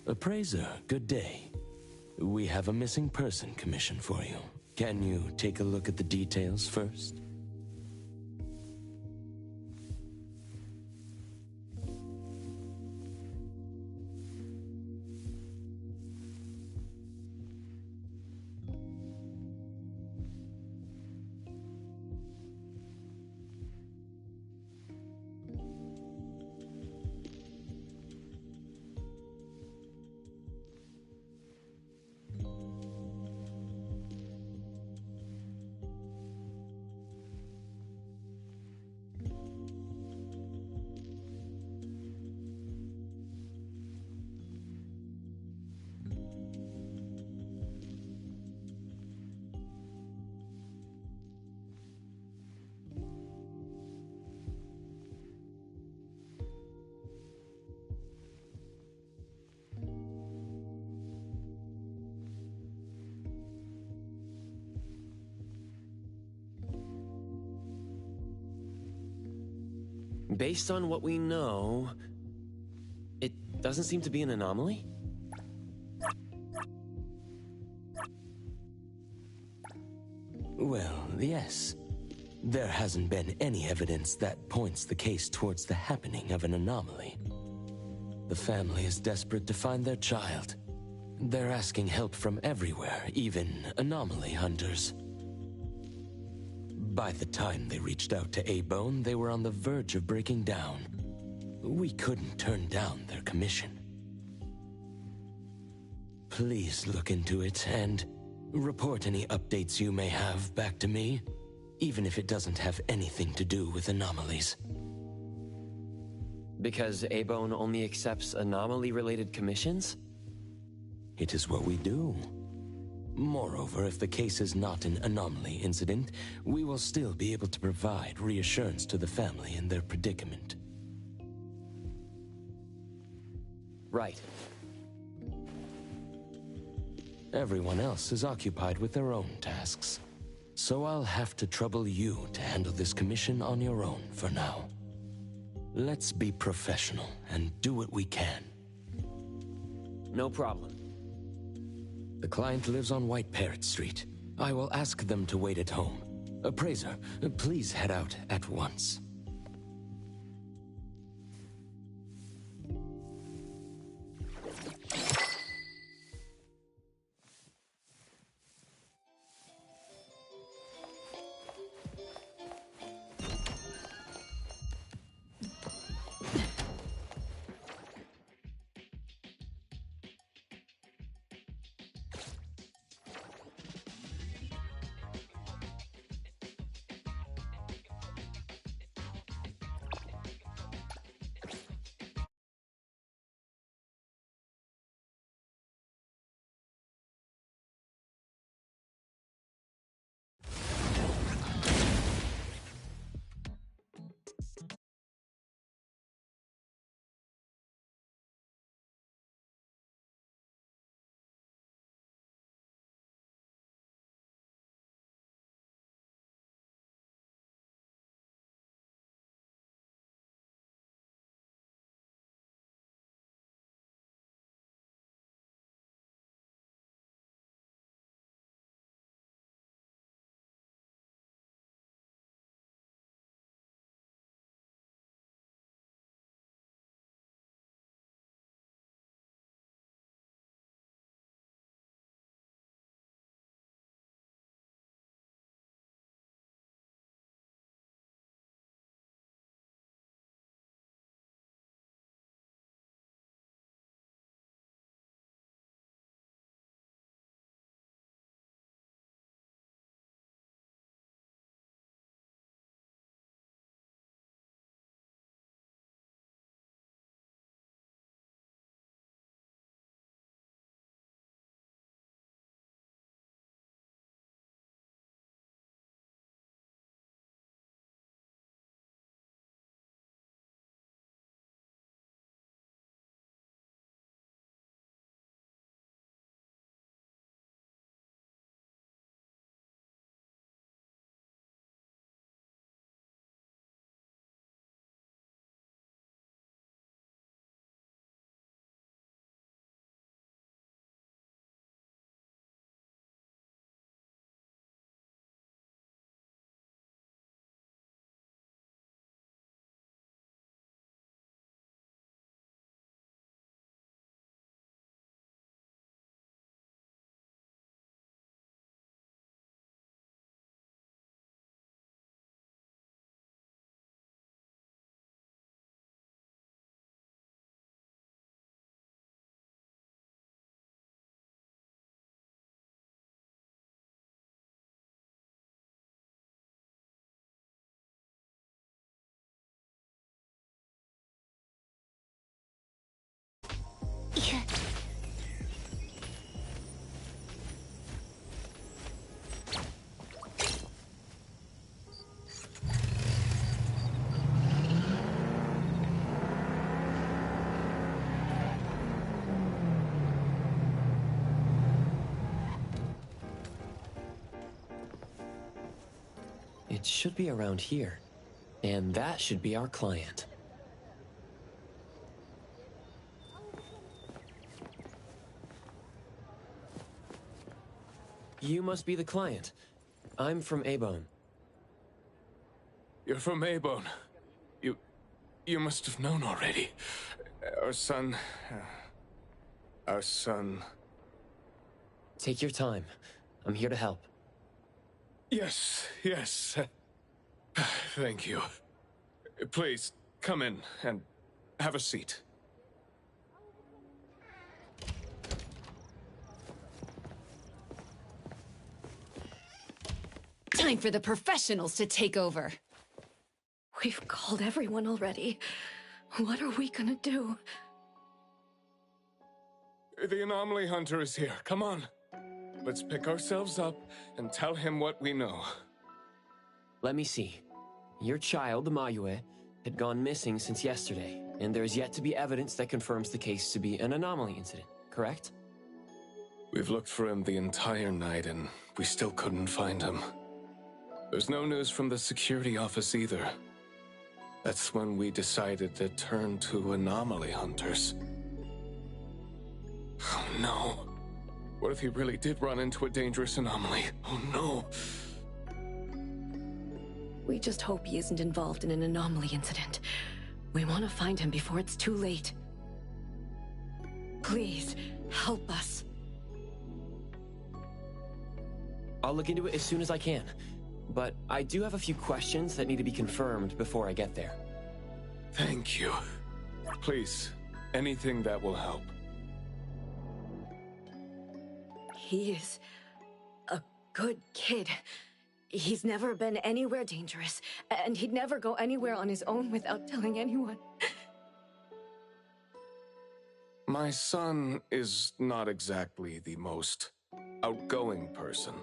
Appraiser, good day. We have a missing person commission for you. Can you take a look at the details first? Based on what we know, it doesn't seem to be an anomaly? Well, yes. There hasn't been any evidence that points the case towards the happening of an anomaly. The family is desperate to find their child. They're asking help from everywhere, even anomaly hunters. By the time they reached out to A-Bone, they were on the verge of breaking down. We couldn't turn down their commission. Please look into it and report any updates you may have back to me, even if it doesn't have anything to do with anomalies. Because A-Bone only accepts anomaly-related commissions? It is what we do. Moreover, if the case is not an anomaly incident, we will still be able to provide reassurance to the family in their predicament. Right. Everyone else is occupied with their own tasks, so I'll have to trouble you to handle this commission on your own for now. Let's be professional and do what we can. No problem. The client lives on White Parrot Street. I will ask them to wait at home. Appraiser, please head out at once. It should be around here. And that should be our client. You must be the client. I'm from Abone. You're from Abone. You must have known already. Our son... Take your time. I'm here to help. Yes. Thank you. Please, come in and have a seat. Time for the professionals to take over. We've called everyone already. What are we gonna do? The anomaly hunter is here. Come on. Let's pick ourselves up and tell him what we know. Let me see. Your child, Mayue, had gone missing since yesterday, and there's yet to be evidence that confirms the case to be an anomaly incident, correct? We've looked for him the entire night, and we still couldn't find him. There's no news from the security office either. That's when we decided to turn to anomaly hunters. Oh no. What if he really did run into a dangerous anomaly? Oh no. We just hope he isn't involved in an anomaly incident. We want to find him before it's too late. Please, help us. I'll look into it as soon as I can. But I do have a few questions that need to be confirmed before I get there. Thank you. Please, anything that will help. He is a good kid. He's never been anywhere dangerous, and he'd never go anywhere on his own without telling anyone. My son is not exactly the most outgoing person.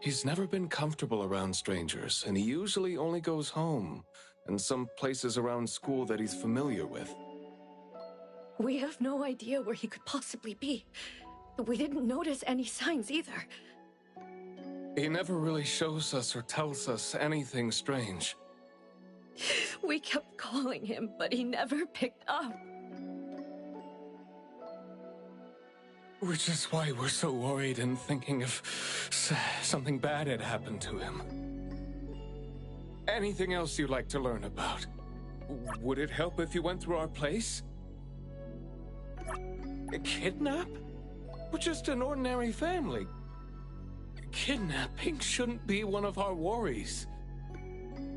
He's never been comfortable around strangers, and he usually only goes home and some places around school that he's familiar with. We have no idea where he could possibly be. We didn't notice any signs either. He never really shows us or tells us anything strange. We kept calling him, but he never picked up. Which is why we're so worried and thinking if something bad had happened to him. Anything else you'd like to learn about? Would it help if you went through our place? A kidnap? We're just an ordinary family. Kidnapping shouldn't be one of our worries.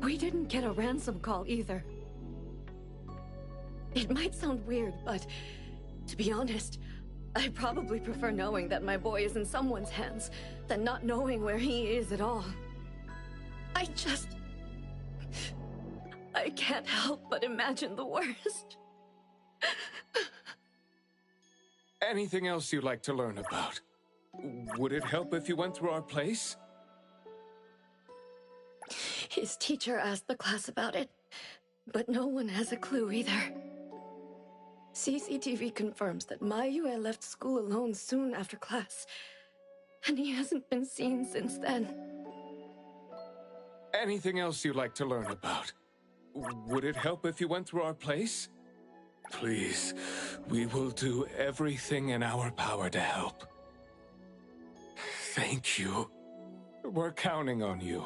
We didn't get a ransom call either. It might sound weird, but to be honest, I probably prefer knowing that my boy is in someone's hands than not knowing where he is at all. I can't help but imagine the worst. Anything else you'd like to learn about? Would it help if you went through our place? His teacher asked the class about it, but no one has a clue either. CCTV confirms that Mayue left school alone soon after class, and he hasn't been seen since then. Anything else you'd like to learn about? Would it help if you went through our place? Please, we will do everything in our power to help. Thank you. We're counting on you.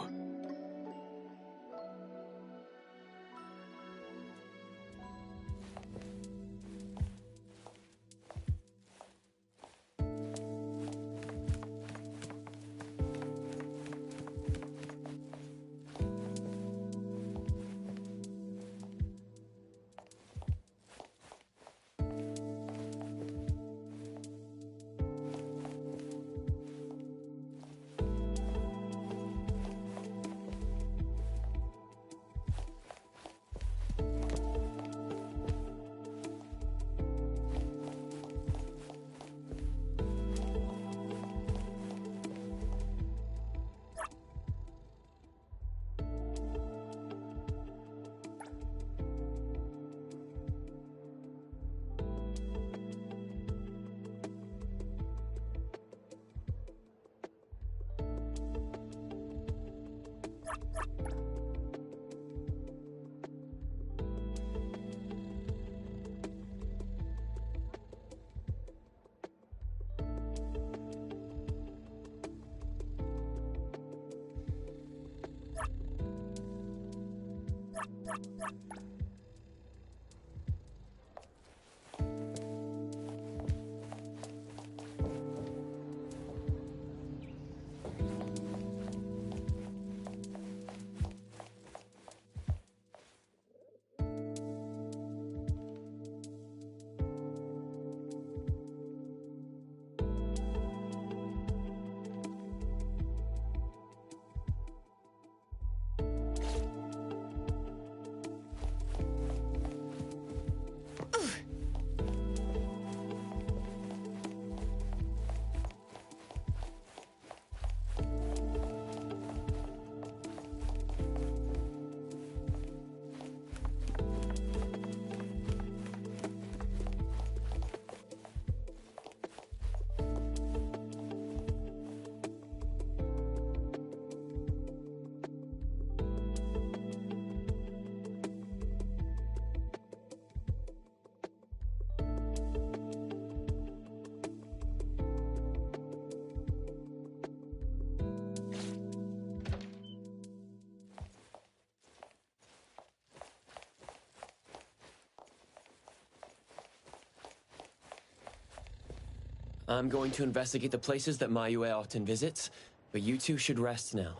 I'm going to investigate the places that Mayue often visits, but you two should rest now.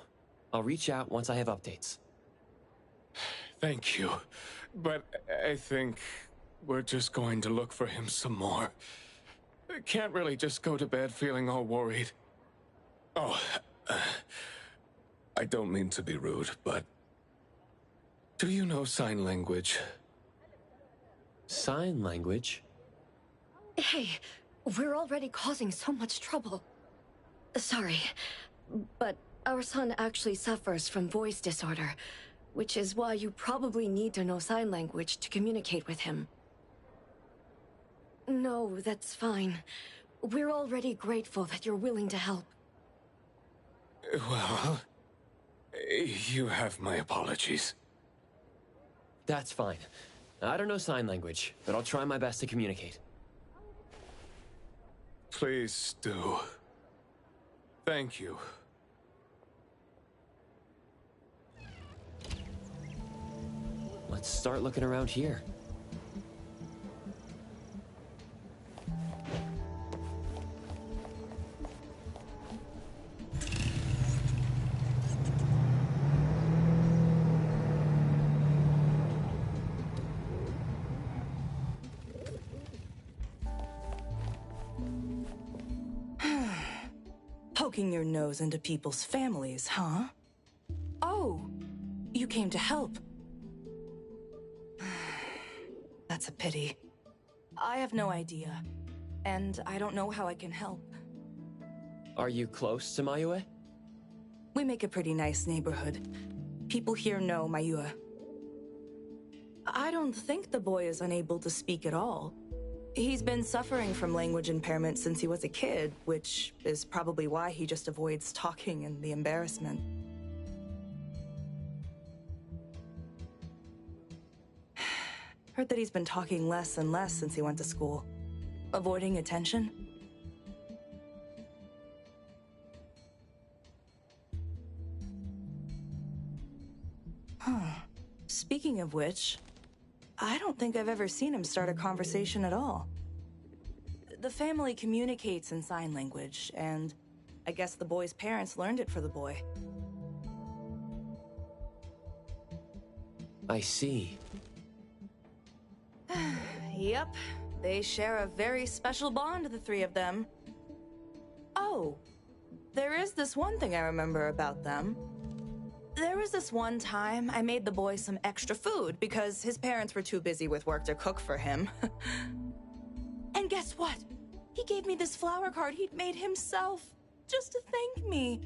I'll reach out once I have updates. Thank you. But I think we're just going to look for him some more. I can't really just go to bed feeling all worried. Oh, I don't mean to be rude, but do you know sign language? Sign language? Hey, we're already causing so much trouble. Sorry, but our son actually suffers from voice disorder, which is why you probably need to know sign language to communicate with him. No, that's fine. We're already grateful that you're willing to help. Well, you have my apologies. That's fine. I don't know sign language, but I'll try my best to communicate. Please do. Thank you. Let's start looking around here. Poking your nose into people's families, huh? Oh, you came to help. That's a pity. I have no idea, and I don't know how I can help. Are you close to Mayue? We make a pretty nice neighborhood. People here know Mayue. I don't think the boy is unable to speak at all. He's been suffering from language impairment since he was a kid, which is probably why he just avoids talking and the embarrassment. Heard that he's been talking less and less since he went to school. Avoiding attention? Huh. Speaking of which, I don't think I've ever seen him start a conversation at all. The family communicates in sign language, and I guess the boy's parents learned it for the boy. I see. Yep, they share a very special bond, the three of them. Oh, there is this one thing I remember about them. There was this one time I made the boy some extra food because his parents were too busy with work to cook for him. And guess what? He gave me this flower card he'd made himself, just to thank me.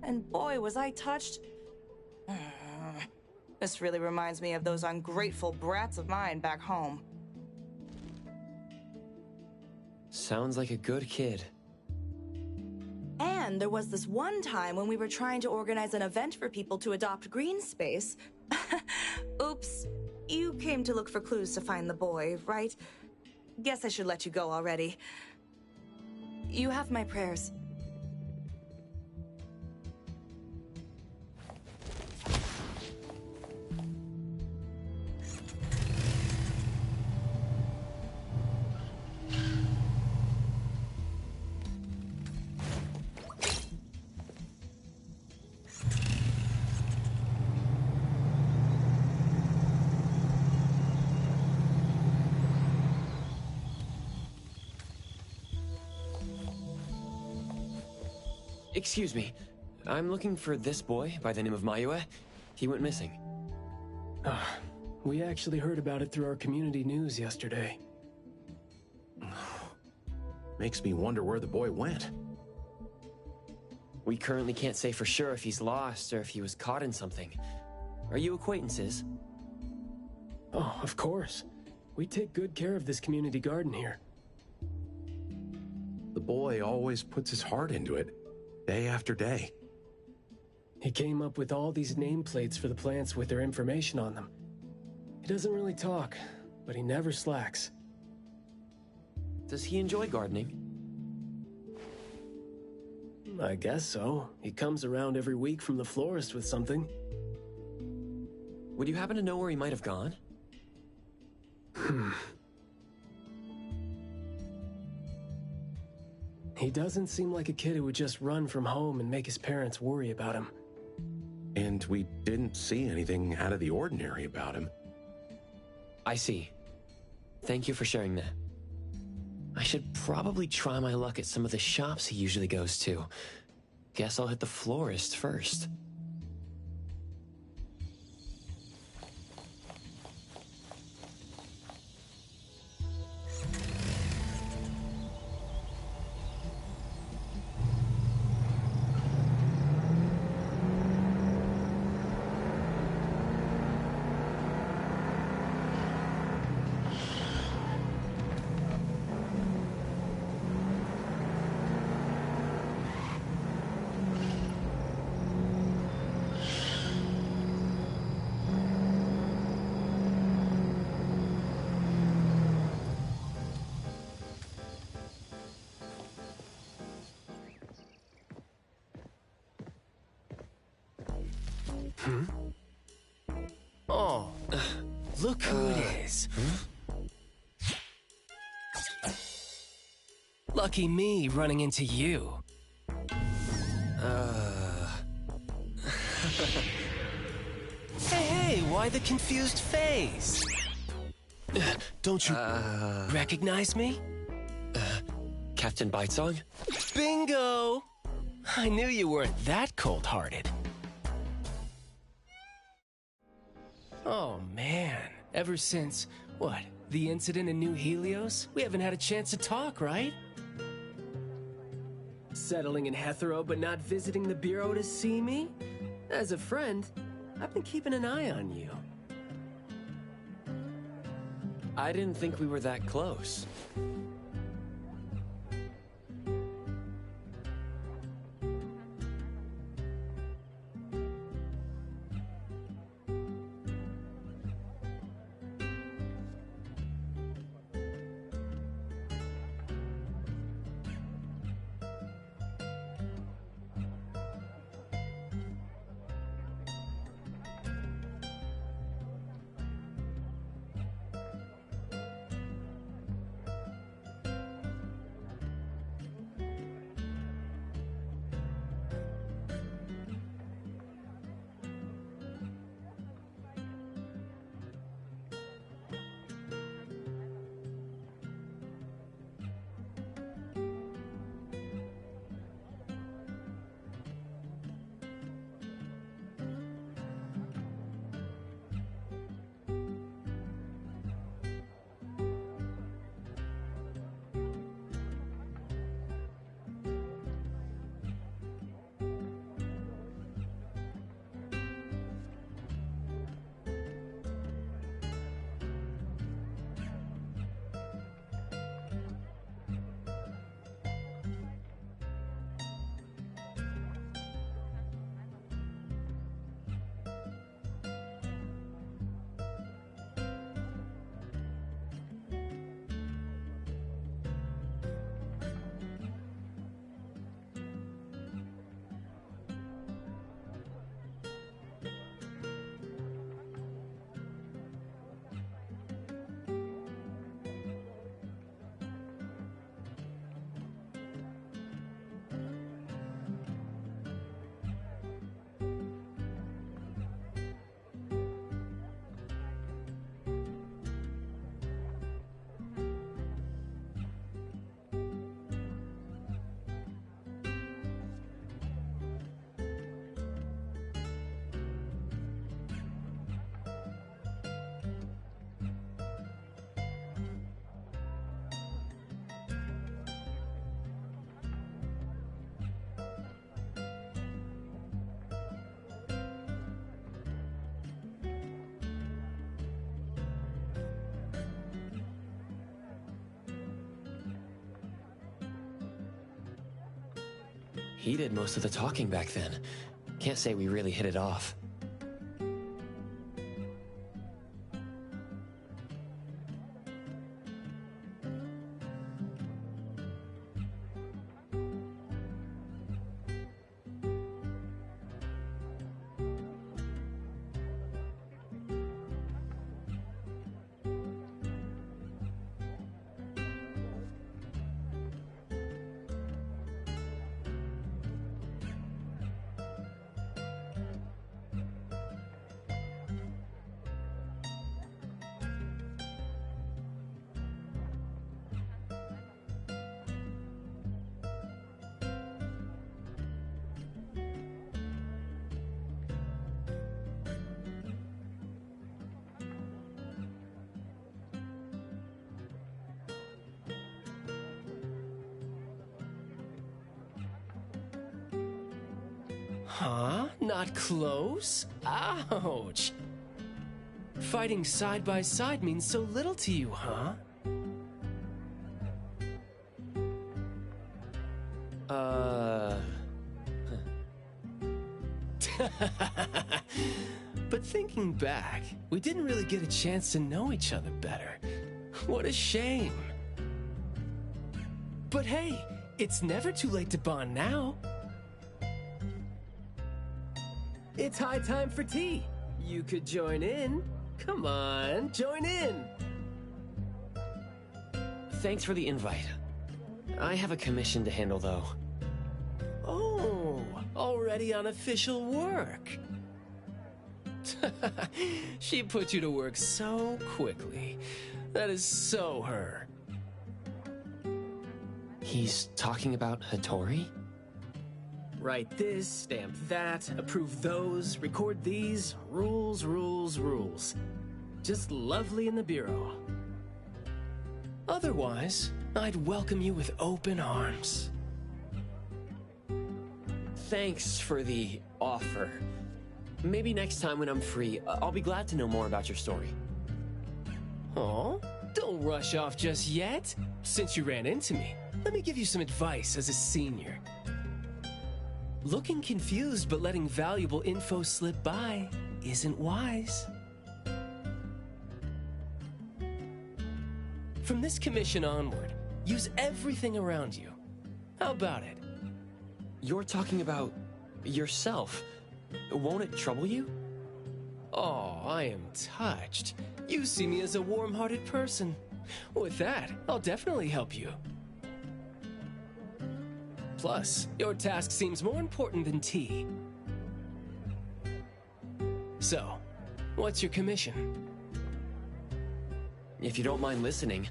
And boy, was I touched. This really reminds me of those ungrateful brats of mine back home. Sounds like a good kid. And there was this one time when we were trying to organize an event for people to adopt green space. Oops, you came to look for clues to find the boy, right? Guess I should let you go already. You have my prayers. Excuse me. I'm looking for this boy by the name of Mayue. He went missing. We actually heard about it through our community news yesterday. Makes me wonder where the boy went. We currently can't say for sure if he's lost or if he was caught in something. Are you acquaintances? Oh, of course. We take good care of this community garden here. The boy always puts his heart into it, day after day. He came up with all these nameplates for the plants with their information on them. He doesn't really talk, but he never slacks. Does he enjoy gardening? I guess so. He comes around every week from the florist with something. Would you happen to know where he might have gone? He doesn't seem like a kid who would just run from home and make his parents worry about him. And we didn't see anything out of the ordinary about him. I see. Thank you for sharing that. I should probably try my luck at some of the shops he usually goes to. Guess I'll hit the florist first. Oh, look who it is. Lucky me running into you. Hey, why the confused face? Don't you recognize me? Captain Baiceng? Bingo! I knew you weren't that cold-hearted. Oh, man. Ever since, what, the incident in New Helios? We haven't had a chance to talk, right? Settling in Hetero but not visiting the Bureau to see me? As a friend, I've been keeping an eye on you. I didn't think we were that close. He did most of the talking back then. Can't say we really hit it off. Huh? Not close? Ouch! Fighting side by side means so little to you, huh? But thinking back, we didn't really get a chance to know each other better. What a shame. But hey, it's never too late to bond now. It's high time for tea. You could join in. Come on, join in. Thanks for the invite. I have a commission to handle, though. Oh, already on official work. She put you to work so quickly. That is so her. He's talking about Hattori? Write this, stamp that, approve those, record these, rules, rules, rules. Just lovely in the bureau. Otherwise, I'd welcome you with open arms. Thanks for the offer. Maybe next time when I'm free, I'll be glad to know more about your story. Oh, don't rush off just yet. Since you ran into me, let me give you some advice as a senior. Looking confused but letting valuable info slip by isn't wise. From this commission onward, use everything around you. How about it? You're talking about yourself. Won't it trouble you? Oh, I am touched. You see me as a warm-hearted person. With that, I'll definitely help you. Plus, your task seems more important than tea. So, what's your commission? If you don't mind listening.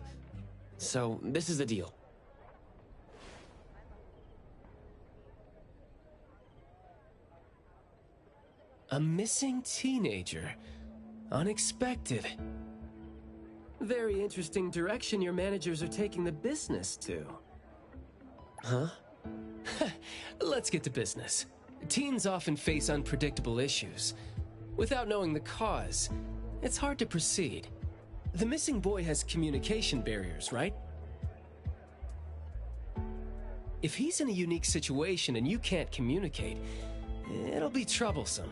So, this is the deal. A missing teenager. Unexpected. Very interesting direction your managers are taking the business to. Huh? Let's get to business. Teens often face unpredictable issues. Without knowing the cause, it's hard to proceed. The missing boy has communication barriers, right? If he's in a unique situation and you can't communicate, it'll be troublesome.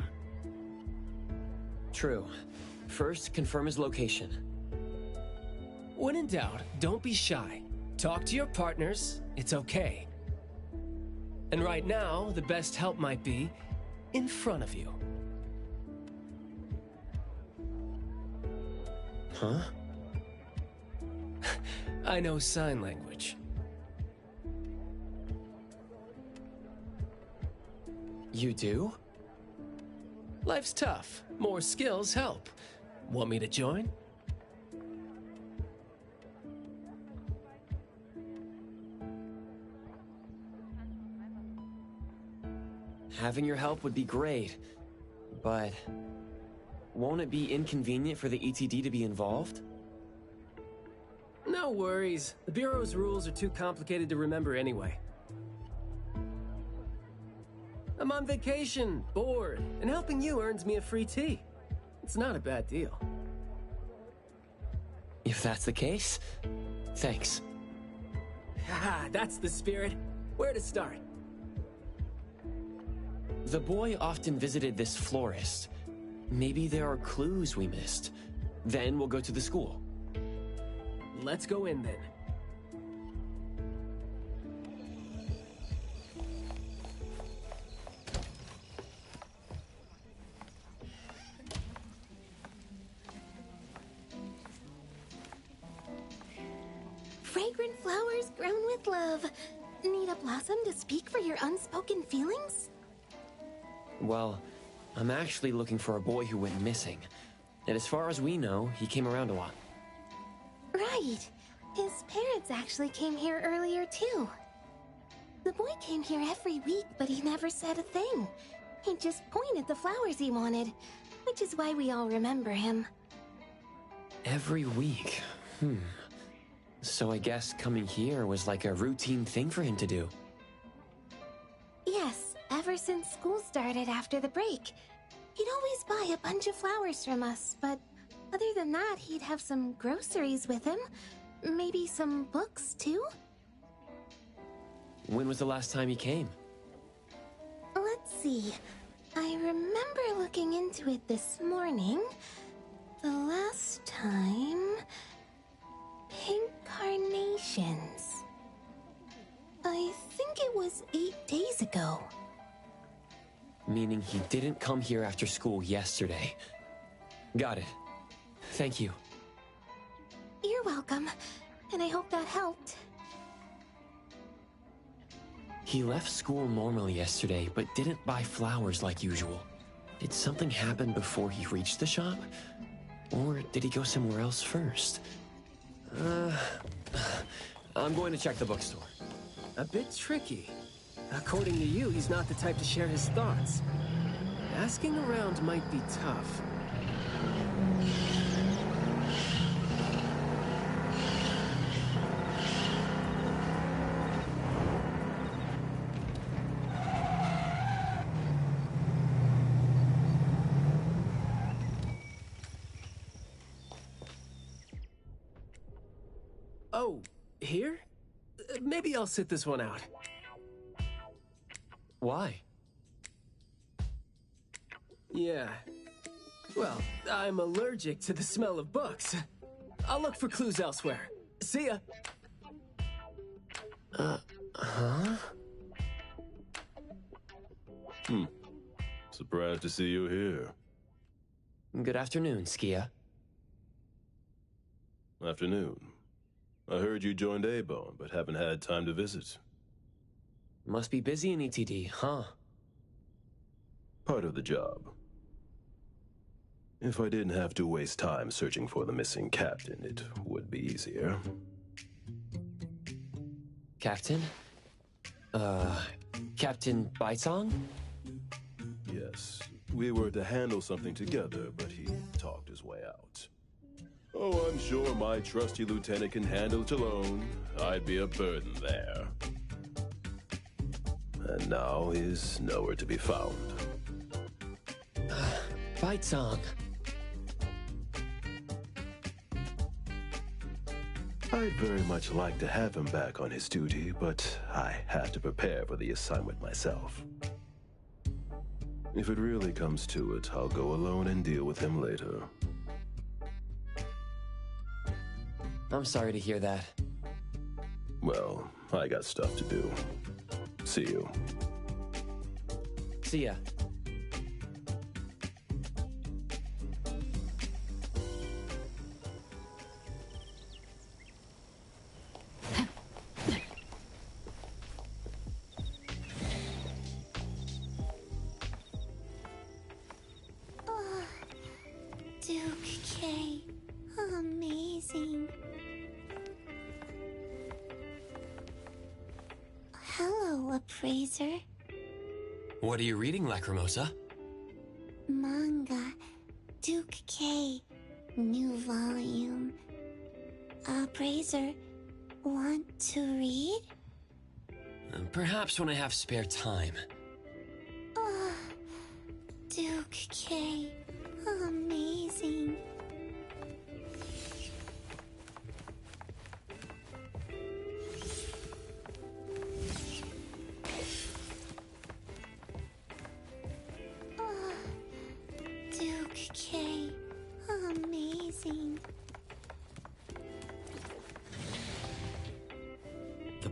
True. First, confirm his location. When in doubt, don't be shy. Talk to your partners, it's okay. And right now, the best help might be in front of you. Huh? I know sign language. You do? Life's tough. More skills help. Want me to join? Having your help would be great, but won't it be inconvenient for the ETD to be involved? No worries. The Bureau's rules are too complicated to remember anyway. I'm on vacation, bored, and helping you earns me a free tea. It's not a bad deal. If that's the case, thanks. Haha, that's the spirit. Where to start? The boy often visited this florist. Maybe there are clues we missed. Then we'll go to the school. Let's go in then. Fragrant flowers grown with love. Need a blossom to speak for your unspoken feelings? Well, I'm actually looking for a boy who went missing. And as far as we know, he came around a lot. Right. His parents actually came here earlier, too. The boy came here every week, but he never said a thing. He just pointed the flowers he wanted, which is why we all remember him. Every week? So I guess coming here was like a routine thing for him to do. Yes, ever since school started after the break. He'd always buy a bunch of flowers from us, but other than that, he'd have some groceries with him. Maybe some books, too? When was the last time he came? Let's see. I remember looking into it this morning. The last time... Pink carnations. I think it was 8 days ago. Meaning he didn't come here after school yesterday. Got it. Thank you. You're welcome, and I hope that helped. He left school normally yesterday, but didn't buy flowers like usual. Did something happen before he reached the shop? Or did he go somewhere else first? I'm going to check the bookstore. A bit tricky. According to you, he's not the type to share his thoughts. Asking around might be tough. Oh, here? Maybe I'll sit this one out. Why? Yeah. Well, I'm allergic to the smell of books. I'll look for clues elsewhere. See ya! Surprised to see you here. Good afternoon, Skia. Afternoon. I heard you joined A-Bone, but haven't had time to visit. Must be busy in ETD, huh? Part of the job. If I didn't have to waste time searching for the missing captain, it would be easier. Captain? Captain Baiceng? Yes. We were to handle something together, but he talked his way out. Oh, I'm sure my trusty lieutenant can handle it alone. I'd be a burden there. And now he's nowhere to be found. Baiceng. I'd very much like to have him back on his duty, but I had to prepare for the assignment myself. If it really comes to it, I'll go alone and deal with him later. I'm sorry to hear that. Well, I got stuff to do. See you. See ya. Duke K. Amazing. Hello, appraiser. What are you reading, Lacrimosa? Manga. Duke K. New volume. Appraiser, want to read? Perhaps when I have spare time. Duke K. Amazing.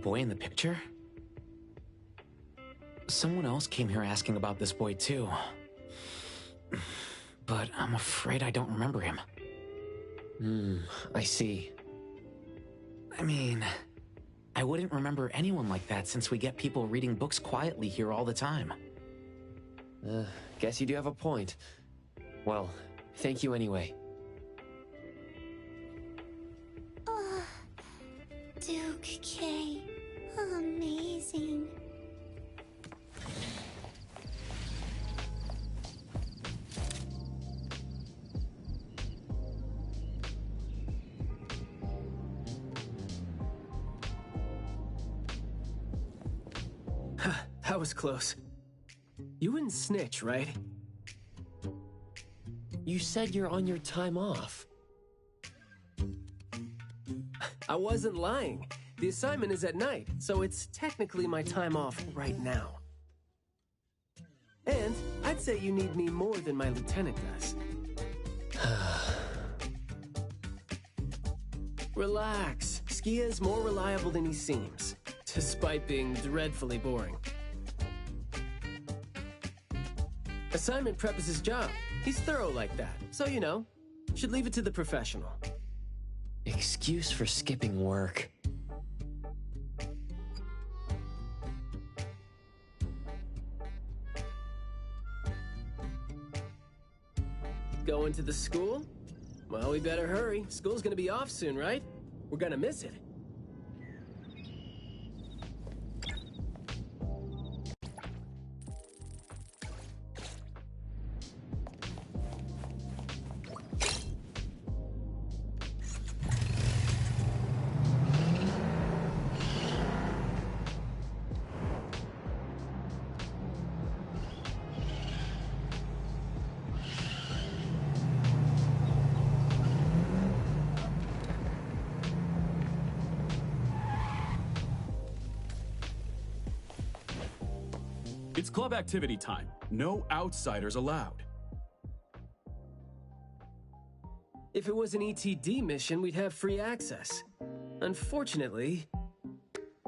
boy in the picture? Someone else came here asking about this boy too. But I'm afraid I don't remember him. I see. I mean, I wouldn't remember anyone like that since we get people reading books quietly here all the time. Guess you do have a point. Well, thank you anyway. Duke K. Amazing. That was close. You wouldn't snitch, right? You said you're on your time off. I wasn't lying. The assignment is at night, so it's technically my time off right now. And I'd say you need me more than my lieutenant does. Relax. Skia is more reliable than he seems, despite being dreadfully boring. Assignment prep is his job. He's thorough like that, so you know, should leave it to the professional. Excuse for skipping work. Going to the school? Well, we better hurry. School's gonna be off soon, right? We're gonna miss it. It's club activity time. No outsiders allowed. If it was an ETD mission, we'd have free access. Unfortunately...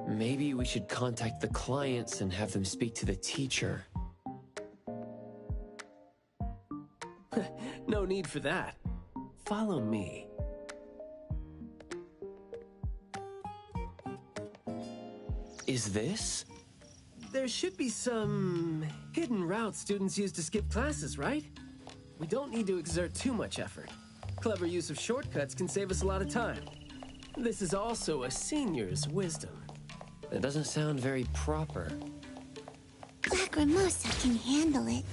Maybe we should contact the clients and have them speak to the teacher. No need for that. Follow me. Is this? There should be some hidden routes students use to skip classes, right? We don't need to exert too much effort. Clever use of shortcuts can save us a lot of time. This is also a senior's wisdom. That doesn't sound very proper. Lacrimosa can handle it.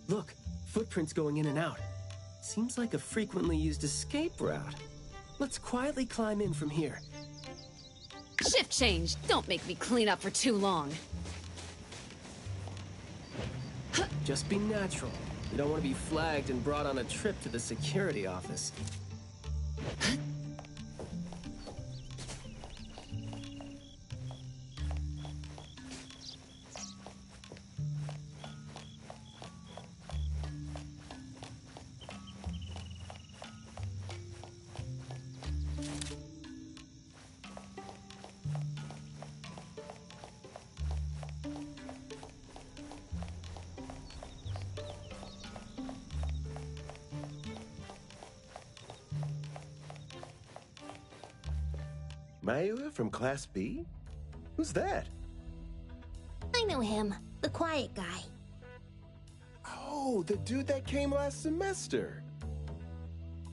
Look, footprints going in and out. Seems like a frequently used escape route. Let's quietly climb in from here. Shift change. Don't make me clean up for too long. Just be natural. You don't want to be flagged and brought on a trip to the security office. Mayua from Class B? Who's that? I know him, the quiet guy. Oh, the dude that came last semester.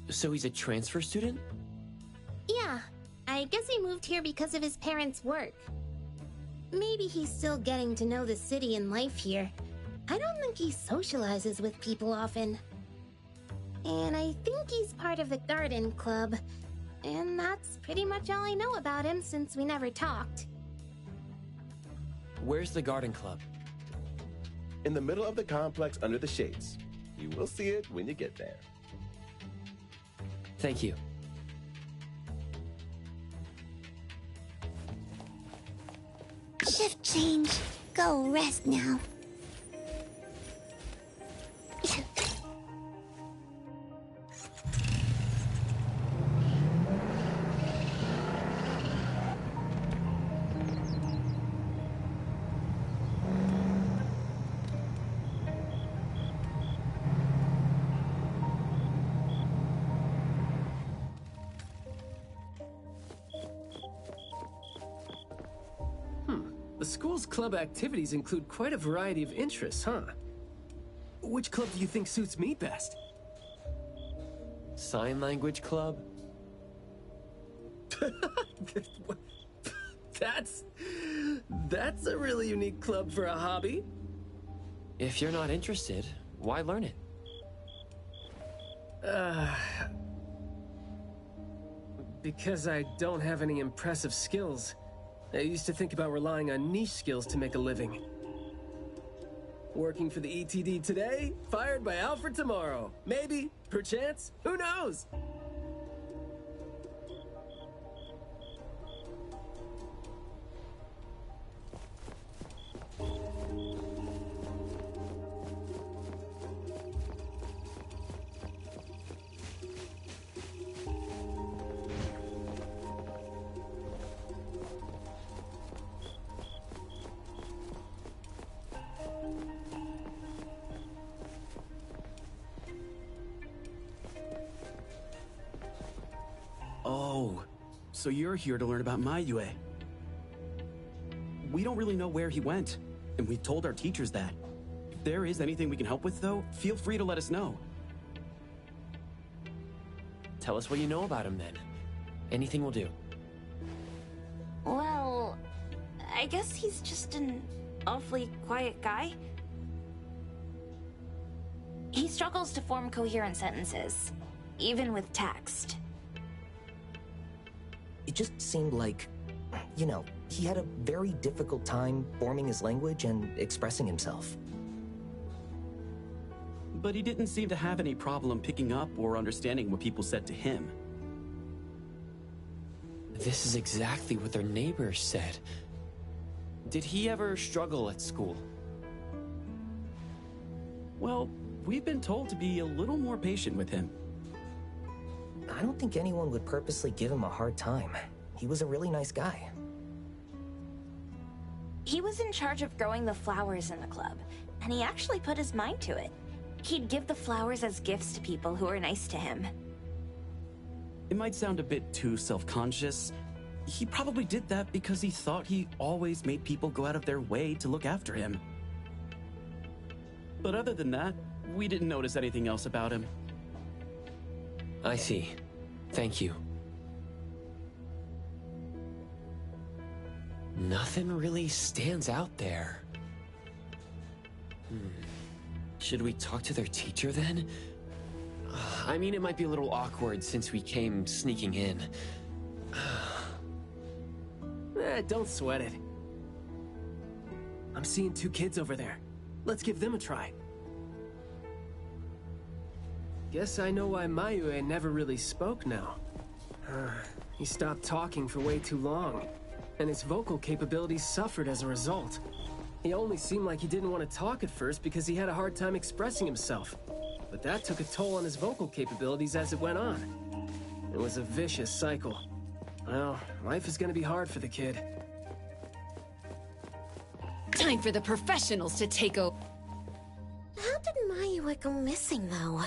So he's a transfer student? Yeah, I guess he moved here because of his parents' work. Maybe he's still getting to know the city and life here. I don't think he socializes with people often. And I think he's part of the garden club. And that's pretty much all I know about him since we never talked. Where's the garden club? In the middle of the complex under the shades. You will see it when you get there. Thank you. Shift change. Go rest now. The school's club activities include quite a variety of interests, huh? Which club do you think suits me best? Sign language club? That's a really unique club for a hobby. If you're not interested, why learn it? Because I don't have any impressive skills. I used to think about relying on niche skills to make a living. Working for the ETD today, fired by Alfred tomorrow. Maybe, perchance, who knows? Oh, so you're here to learn about Maiyue. We don't really know where he went, and we told our teachers that. If there is anything we can help with, though, feel free to let us know. Tell us what you know about him, then. Anything will do. Well, I guess he's just an awfully quiet guy. He struggles to form coherent sentences, even with text. It just seemed like, you know, he had a very difficult time forming his language and expressing himself. But he didn't seem to have any problem picking up or understanding what people said to him. This is exactly what their neighbors said. Did he ever struggle at school? Well, we've been told to be a little more patient with him. I don't think anyone would purposely give him a hard time. He was a really nice guy. He was in charge of growing the flowers in the club, and he actually put his mind to it. He'd give the flowers as gifts to people who were nice to him. It might sound a bit too self-conscious. He probably did that because he thought he always made people go out of their way to look after him. But other than that, we didn't notice anything else about him. I see. Thank you. Nothing really stands out there. Should we talk to their teacher then? I mean, it might be a little awkward since we came sneaking in. Don't sweat it. I'm seeing two kids over there. Let's give them a try. Guess I know why Maiyue never really spoke now. He stopped talking for way too long, and his vocal capabilities suffered as a result. He only seemed like he didn't want to talk at first because he had a hard time expressing himself. But that took a toll on his vocal capabilities as it went on. It was a vicious cycle. Well, life is gonna be hard for the kid. Time for the professionals to take over. How did Maiyue go missing, though?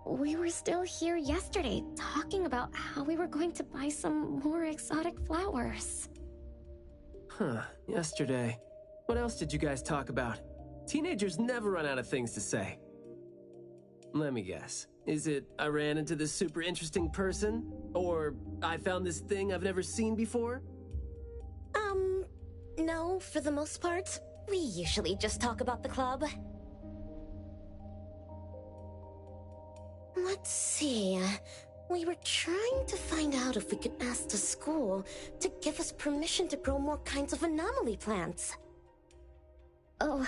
We were still here yesterday, talking about how we were going to buy some more exotic flowers. Yesterday. What else did you guys talk about? Teenagers never run out of things to say. Let me guess. Is it, I ran into this super interesting person? Or, I found this thing I've never seen before? No, for the most part. We usually just talk about the club. Let's see. We were trying to find out if we could ask the school to give us permission to grow more kinds of anomaly plants. Oh,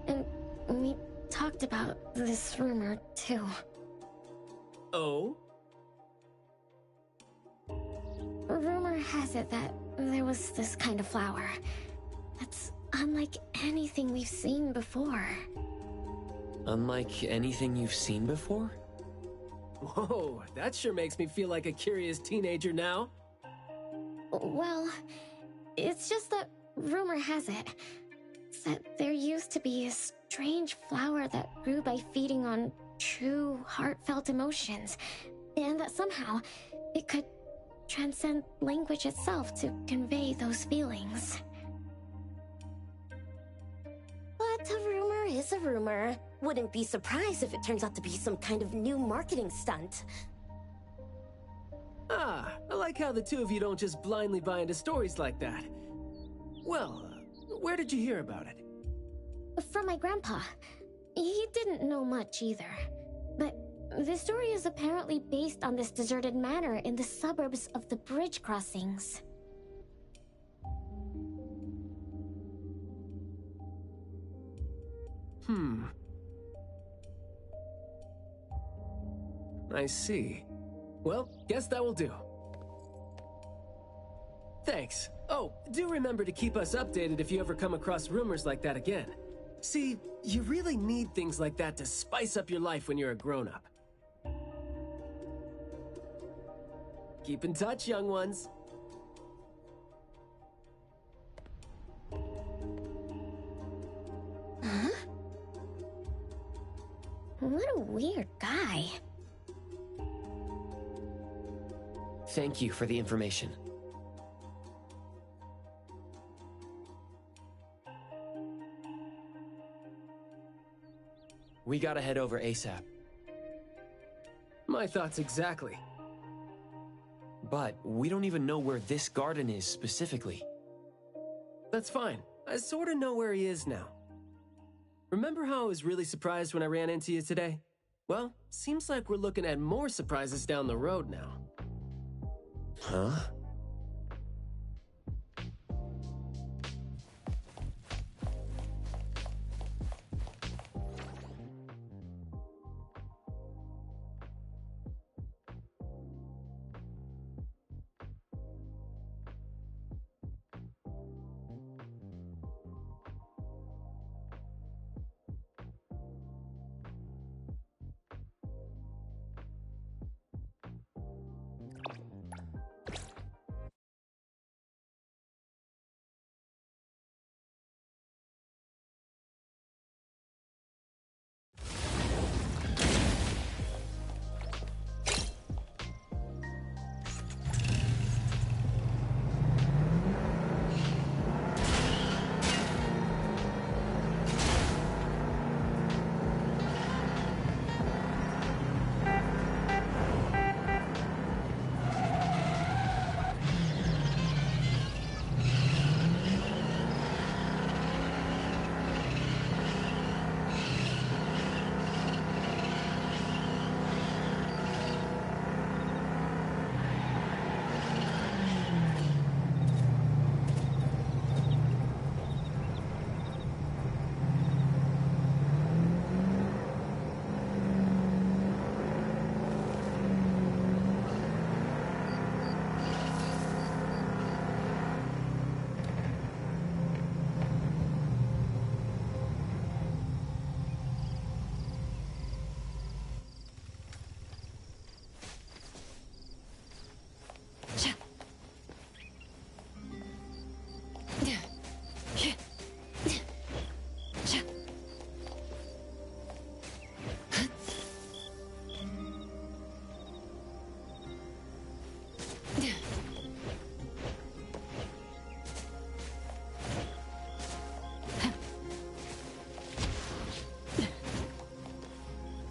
and we talked about this rumor, too. Oh? Rumor has it that there was this kind of flower that's unlike anything we've seen before. Unlike anything you've seen before? Whoa, that sure makes me feel like a curious teenager now. Well, it's just that rumor has it that there used to be a strange flower that grew by feeding on true, heartfelt emotions, and that somehow it could transcend language itself to convey those feelings. just a rumor. Wouldn't be surprised if it turns out to be some kind of new marketing stunt. Ah, I like how the two of you don't just blindly buy into stories like that. Well, where did you hear about it? From my grandpa. He didn't know much either. But the story is apparently based on this deserted manor in the suburbs of the bridge crossings. I see. Well, guess that will do. Thanks. Oh, do remember to keep us updated if you ever come across rumors like that again. See, you really need things like that to spice up your life when you're a grown-up. Keep in touch, young ones. Huh? What a weird guy. Thank you for the information. We gotta head over ASAP. My thoughts exactly. But we don't even know where this garden is specifically. That's fine. I sort of know where he is now. Remember how I was really surprised when I ran into you today? Well, seems like we're looking at more surprises down the road now. Huh?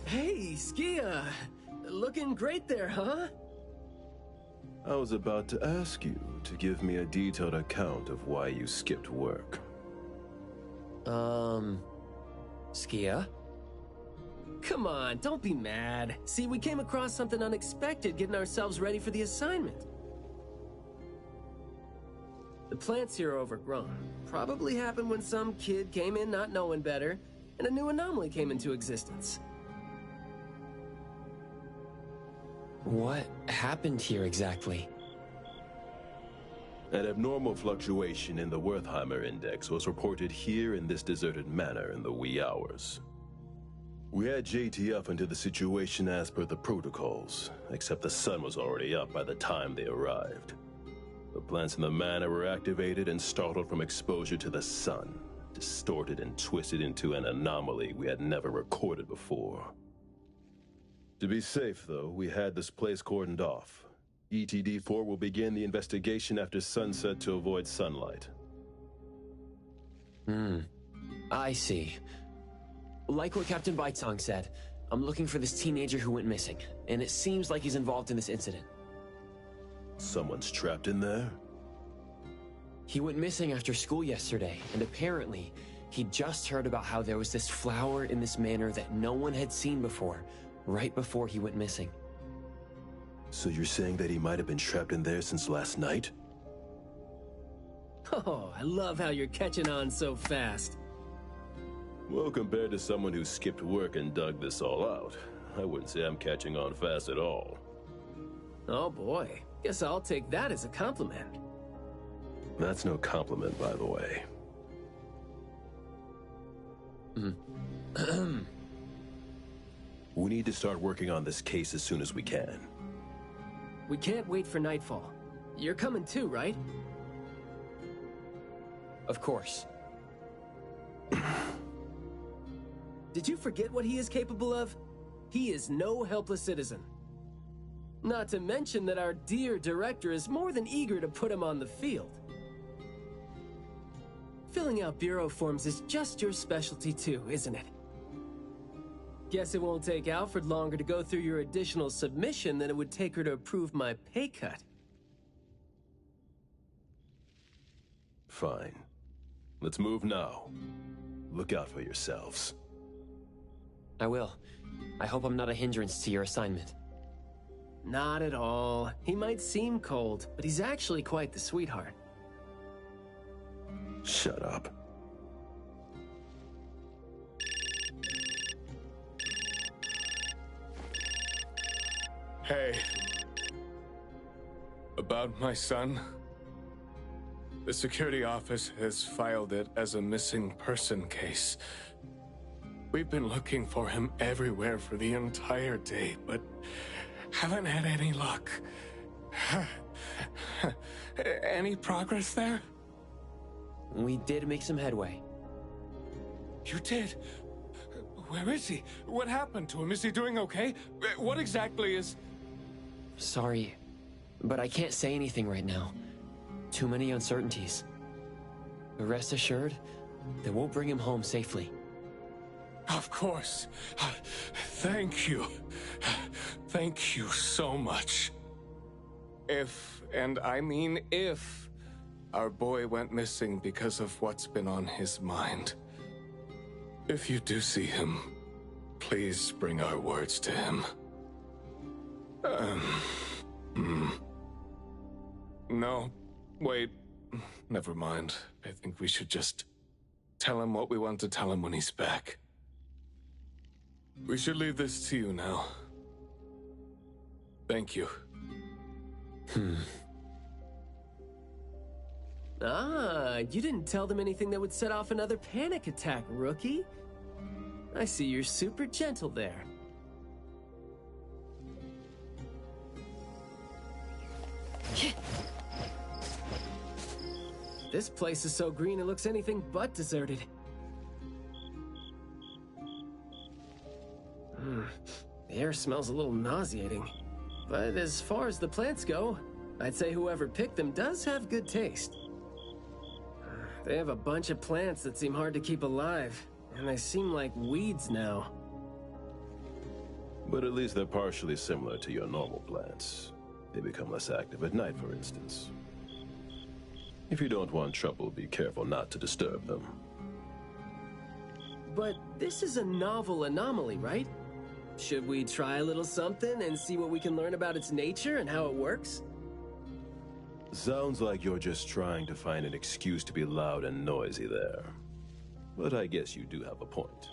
Hey, Skia! Looking great there, huh? I was about to ask you to give me a detailed account of why you skipped work. Skia? Come on, don't be mad. See, we came across something unexpected getting ourselves ready for the assignment. The plants here are overgrown. Probably happened when some kid came in not knowing better, and a new anomaly came into existence. What happened here exactly? An abnormal fluctuation in the Wertheimer Index was reported here in this deserted manor in the wee hours. We had JTF into the situation as per the protocols, except the sun was already up by the time they arrived. The plants in the manor were activated and startled from exposure to the sun, distorted and twisted into an anomaly we had never recorded before. To be safe, though, we had this place cordoned off. ETD-4 will begin the investigation after sunset to avoid sunlight. I see. Like what Captain Baiceng said, I'm looking for this teenager who went missing, and it seems like he's involved in this incident. Someone's trapped in there? He went missing after school yesterday, and apparently, he just heard about how there was this flower in this manor that no one had seen before, right before he went missing. So you're saying that he might have been trapped in there since last night? Oh, I love how you're catching on so fast. Well, compared to someone who skipped work and dug this all out, I wouldn't say I'm catching on fast at all. Oh boy, guess I'll take that as a compliment. That's no compliment, by the way. We need to start working on this case as soon as we can. We can't wait for nightfall. You're coming too, right? Of course. Did you forget what he is capable of? He is no helpless citizen. Not to mention that our dear director is more than eager to put him on the field. Filling out bureau forms is just your specialty too, isn't it? Guess it won't take Alfred longer to go through your additional submission than it would take her to approve my pay cut. Fine. Let's move now. Look out for yourselves. I will. I hope I'm not a hindrance to your assignment. Not at all. He might seem cold, but he's actually quite the sweetheart. Shut up. Hey. About my son? The security office has filed it as a missing person case. We've been looking for him everywhere for the entire day, but haven't had any luck. Any progress there? We did make some headway. You did? Where is he? What happened to him? Is he doing okay? What exactly is... Sorry, but I can't say anything right now. Too many uncertainties. Rest assured that we'll bring him home safely. Of course. Thank you. Thank you so much. If, and I mean if, our boy went missing because of what's been on his mind, if you do see him, please bring our words to him. No, wait. Never mind. I think we should just tell him what we want to tell him when he's back. We should leave this to you now. Thank you. Ah, you didn't tell them anything that would set off another panic attack, rookie. I see you're super gentle there. This place is so green it looks anything but deserted. The air smells a little nauseating. But as far as the plants go, I'd say whoever picked them does have good taste. They have a bunch of plants that seem hard to keep alive, and they seem like weeds now. But at least they're partially similar to your normal plants. They become less active at night, for instance. If you don't want trouble, be careful not to disturb them. But this is a novel anomaly, right? Should we try a little something and see what we can learn about its nature and how it works? Sounds like you're just trying to find an excuse to be loud and noisy there. But I guess you do have a point.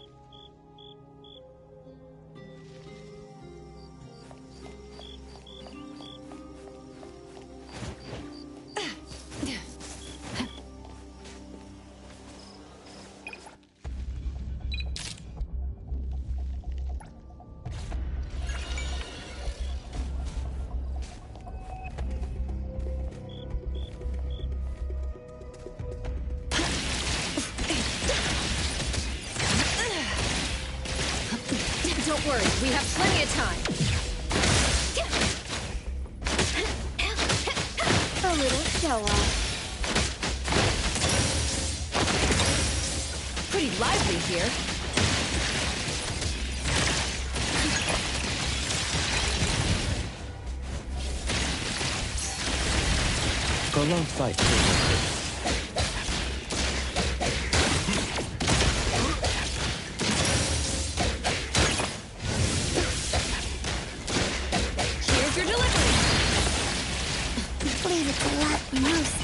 Don't worry, we have plenty of time. A little show-off. Pretty lively here. prolonged fight could have hurt. Here's your delivery. Leave it to Lacrimosa.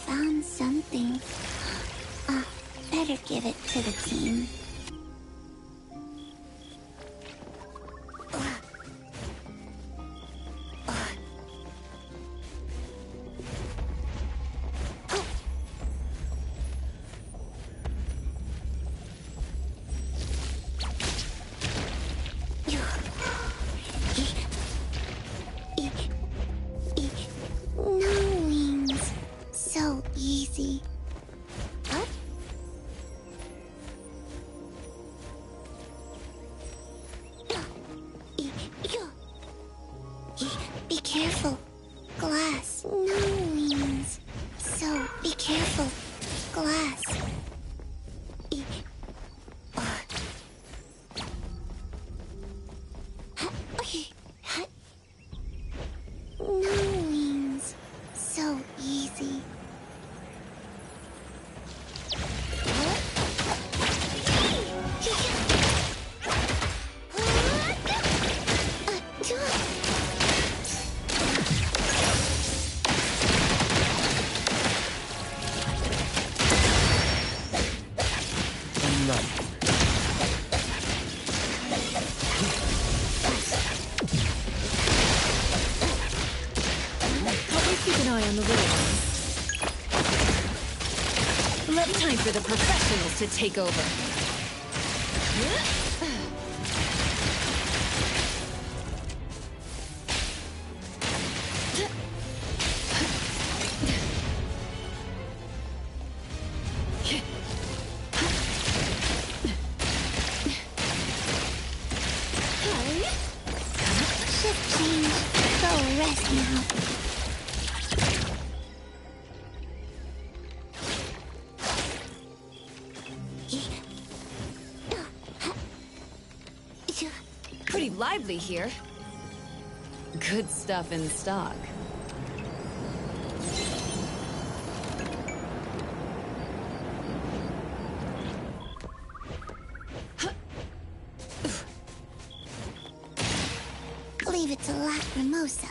Found something. Better give it to the team. No wings. So easy. What? Be careful. Glass. No wings. So be careful. Glass. No wings. So easy. Always keep an eye on the little ones. Time for the professionals to take over. Shift change. Go rest now. Pretty lively here. Good stuff in stock. Leave it to Lacrimosa.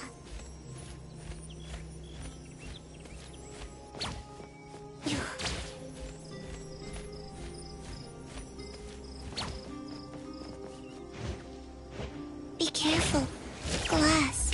Be careful. Glass.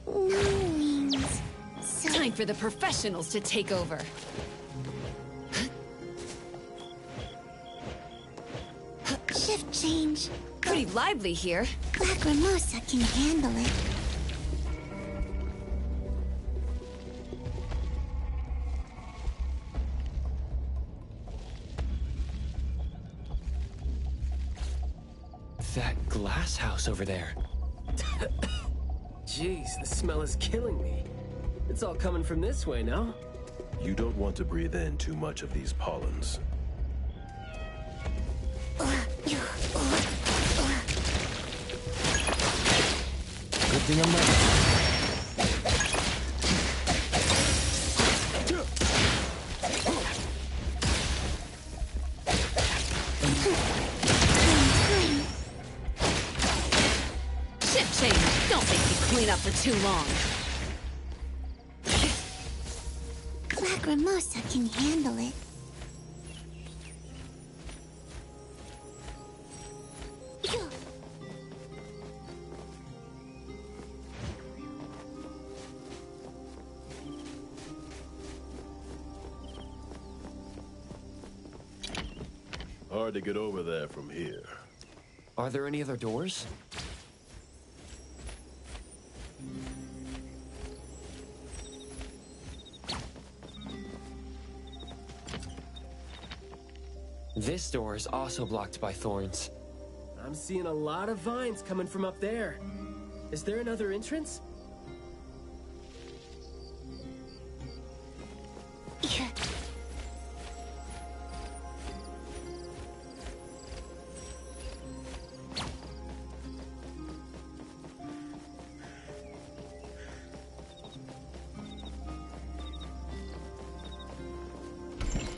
No wings. So Time for the professionals to take over. change. Pretty lively here. Lacrimosa can handle it. That glass house over there. Jeez, the smell is killing me. It's all coming from this way, no? You don't want to breathe in too much of these pollens. Good thing I'm not. Shift change. Don't make me clean up for too long. Lacrimosa can handle it. Hard to get over there from here. Are there any other doors? This door is also blocked by thorns. I'm seeing a lot of vines coming from up there. Is there another entrance?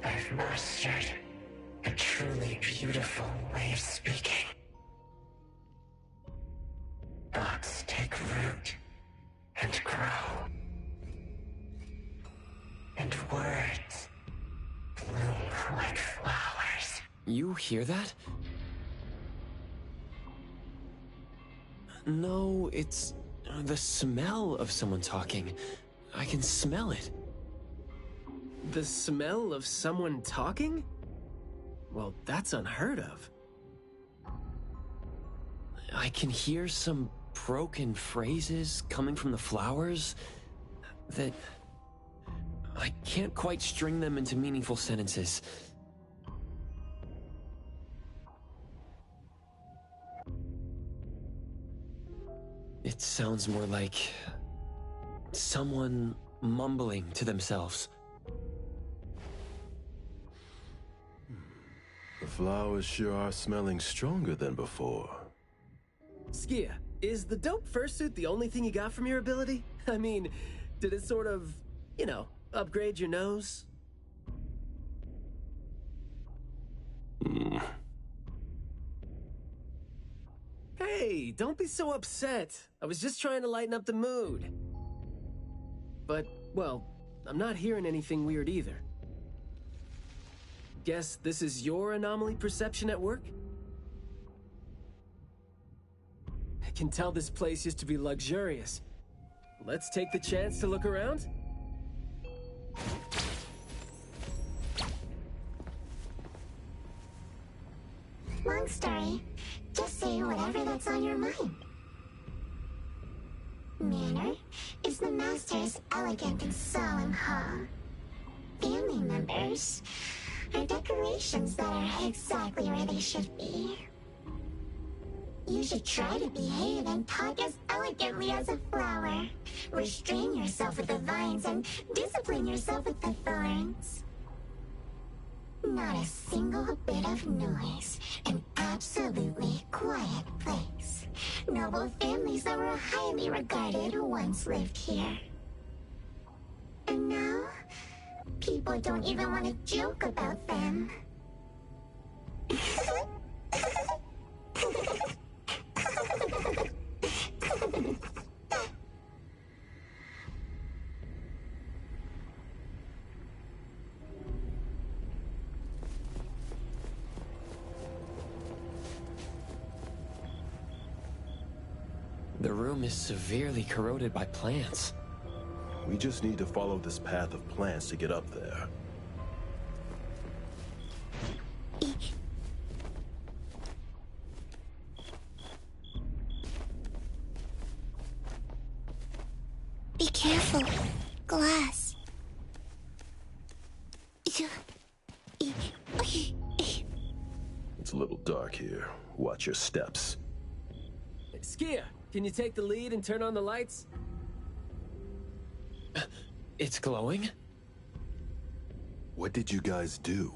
I've mastered a truly beautiful way of speaking. Thoughts take root and grow. And words bloom like flowers. You hear that? No, it's the smell of someone talking. I can smell it. The smell of someone talking? Well, that's unheard of. I can hear some broken phrases coming from the flowers that I can't quite string them into meaningful sentences. It sounds more like someone mumbling to themselves. The flowers sure are smelling stronger than before. Skia, is the dope fursuit the only thing you got from your ability? I mean, did it sort of, upgrade your nose? Hey, don't be so upset. I was just trying to lighten up the mood. But, well, I'm not hearing anything weird either. Guess this is your anomaly perception at work? I can tell this place used to be luxurious. Let's take the chance to look around? Long story. Just say whatever that's on your mind. Manner is the master's elegant and solemn hall. Family members are decorations that are exactly where they should be. You should try to behave and talk as elegantly as a flower. Restrain yourself with the vines and discipline yourself with the thorns. Not a single bit of noise. An absolutely quiet place. Noble families that were highly regarded once lived here. And now, people don't even want to joke about them. The room is severely corroded by plants. We just need to follow this path of plants to get up there. Be careful. Glass. It's a little dark here. Watch your steps. Skia, can you take the lead and turn on the lights? It's glowing? What did you guys do?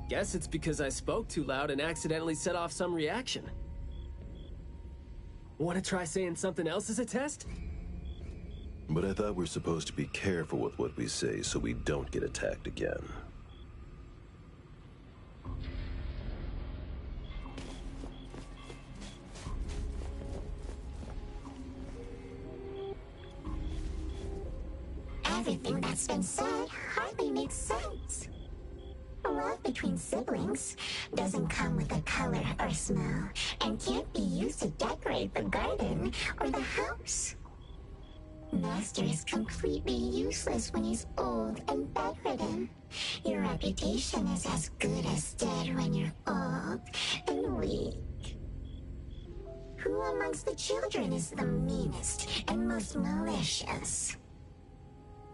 Guess it's because I spoke too loud and accidentally set off some reaction. Want to try saying something else as a test? But I thought we're supposed to be careful with what we say so we don't get attacked again. Everything that's been said hardly makes sense. Love between siblings doesn't come with a color or smell and can't be used to decorate the garden or the house. Master is completely useless when he's old and bedridden. Your reputation is as good as dead when you're old and weak. Who amongst the children is the meanest and most malicious?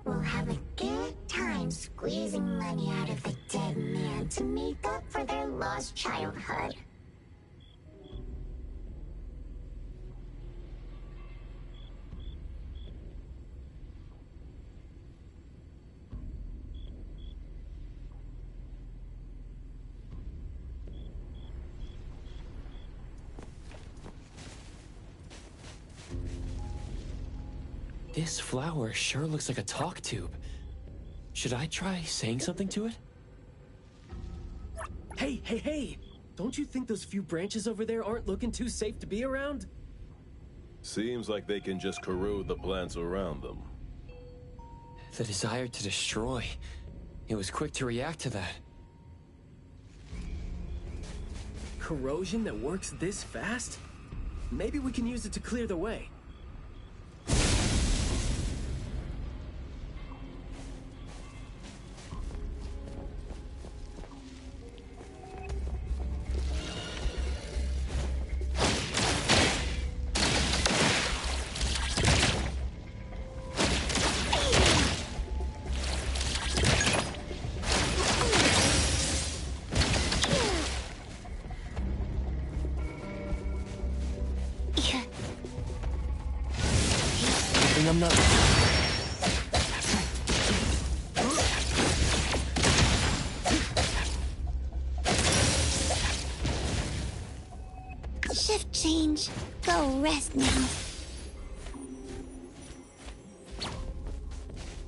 We'll have a good time squeezing money out of the dead man to make up for their lost childhood. This flower sure looks like a talk tube. Should I try saying something to it? Hey! Don't you think those few branches over there aren't looking too safe to be around? Seems like they can just corrode the plants around them. The desire to destroy. It was quick to react to that. Corrosion that works this fast? Maybe we can use it to clear the way. I'm not... Shift change. Go rest now.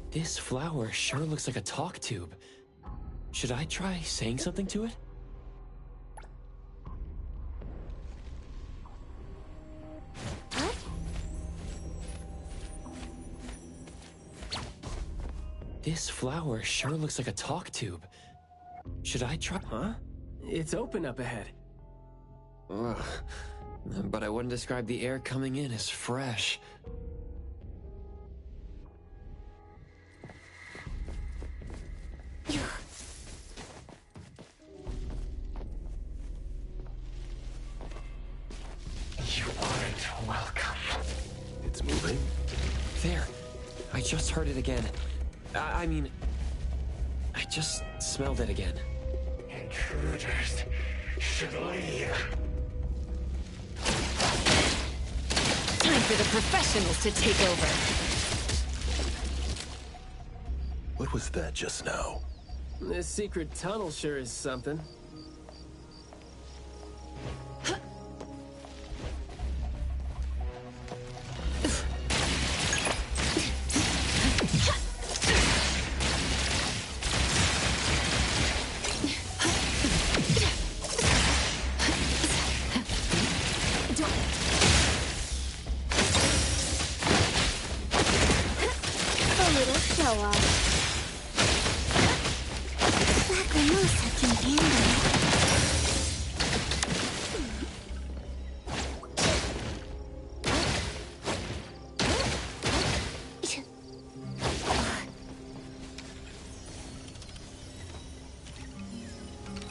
This flower sure looks like a talk tube. Should I try saying something to it? This flower sure looks like a talk tube. Should I try? Huh? It's open up ahead. Ugh. But I wouldn't describe the air coming in as fresh. You aren't welcome. It's moving? There. I just heard it again. I mean, I just smelled it again. Intruders should leave. Time for the professionals to take over. What was that just now? This secret tunnel sure is something.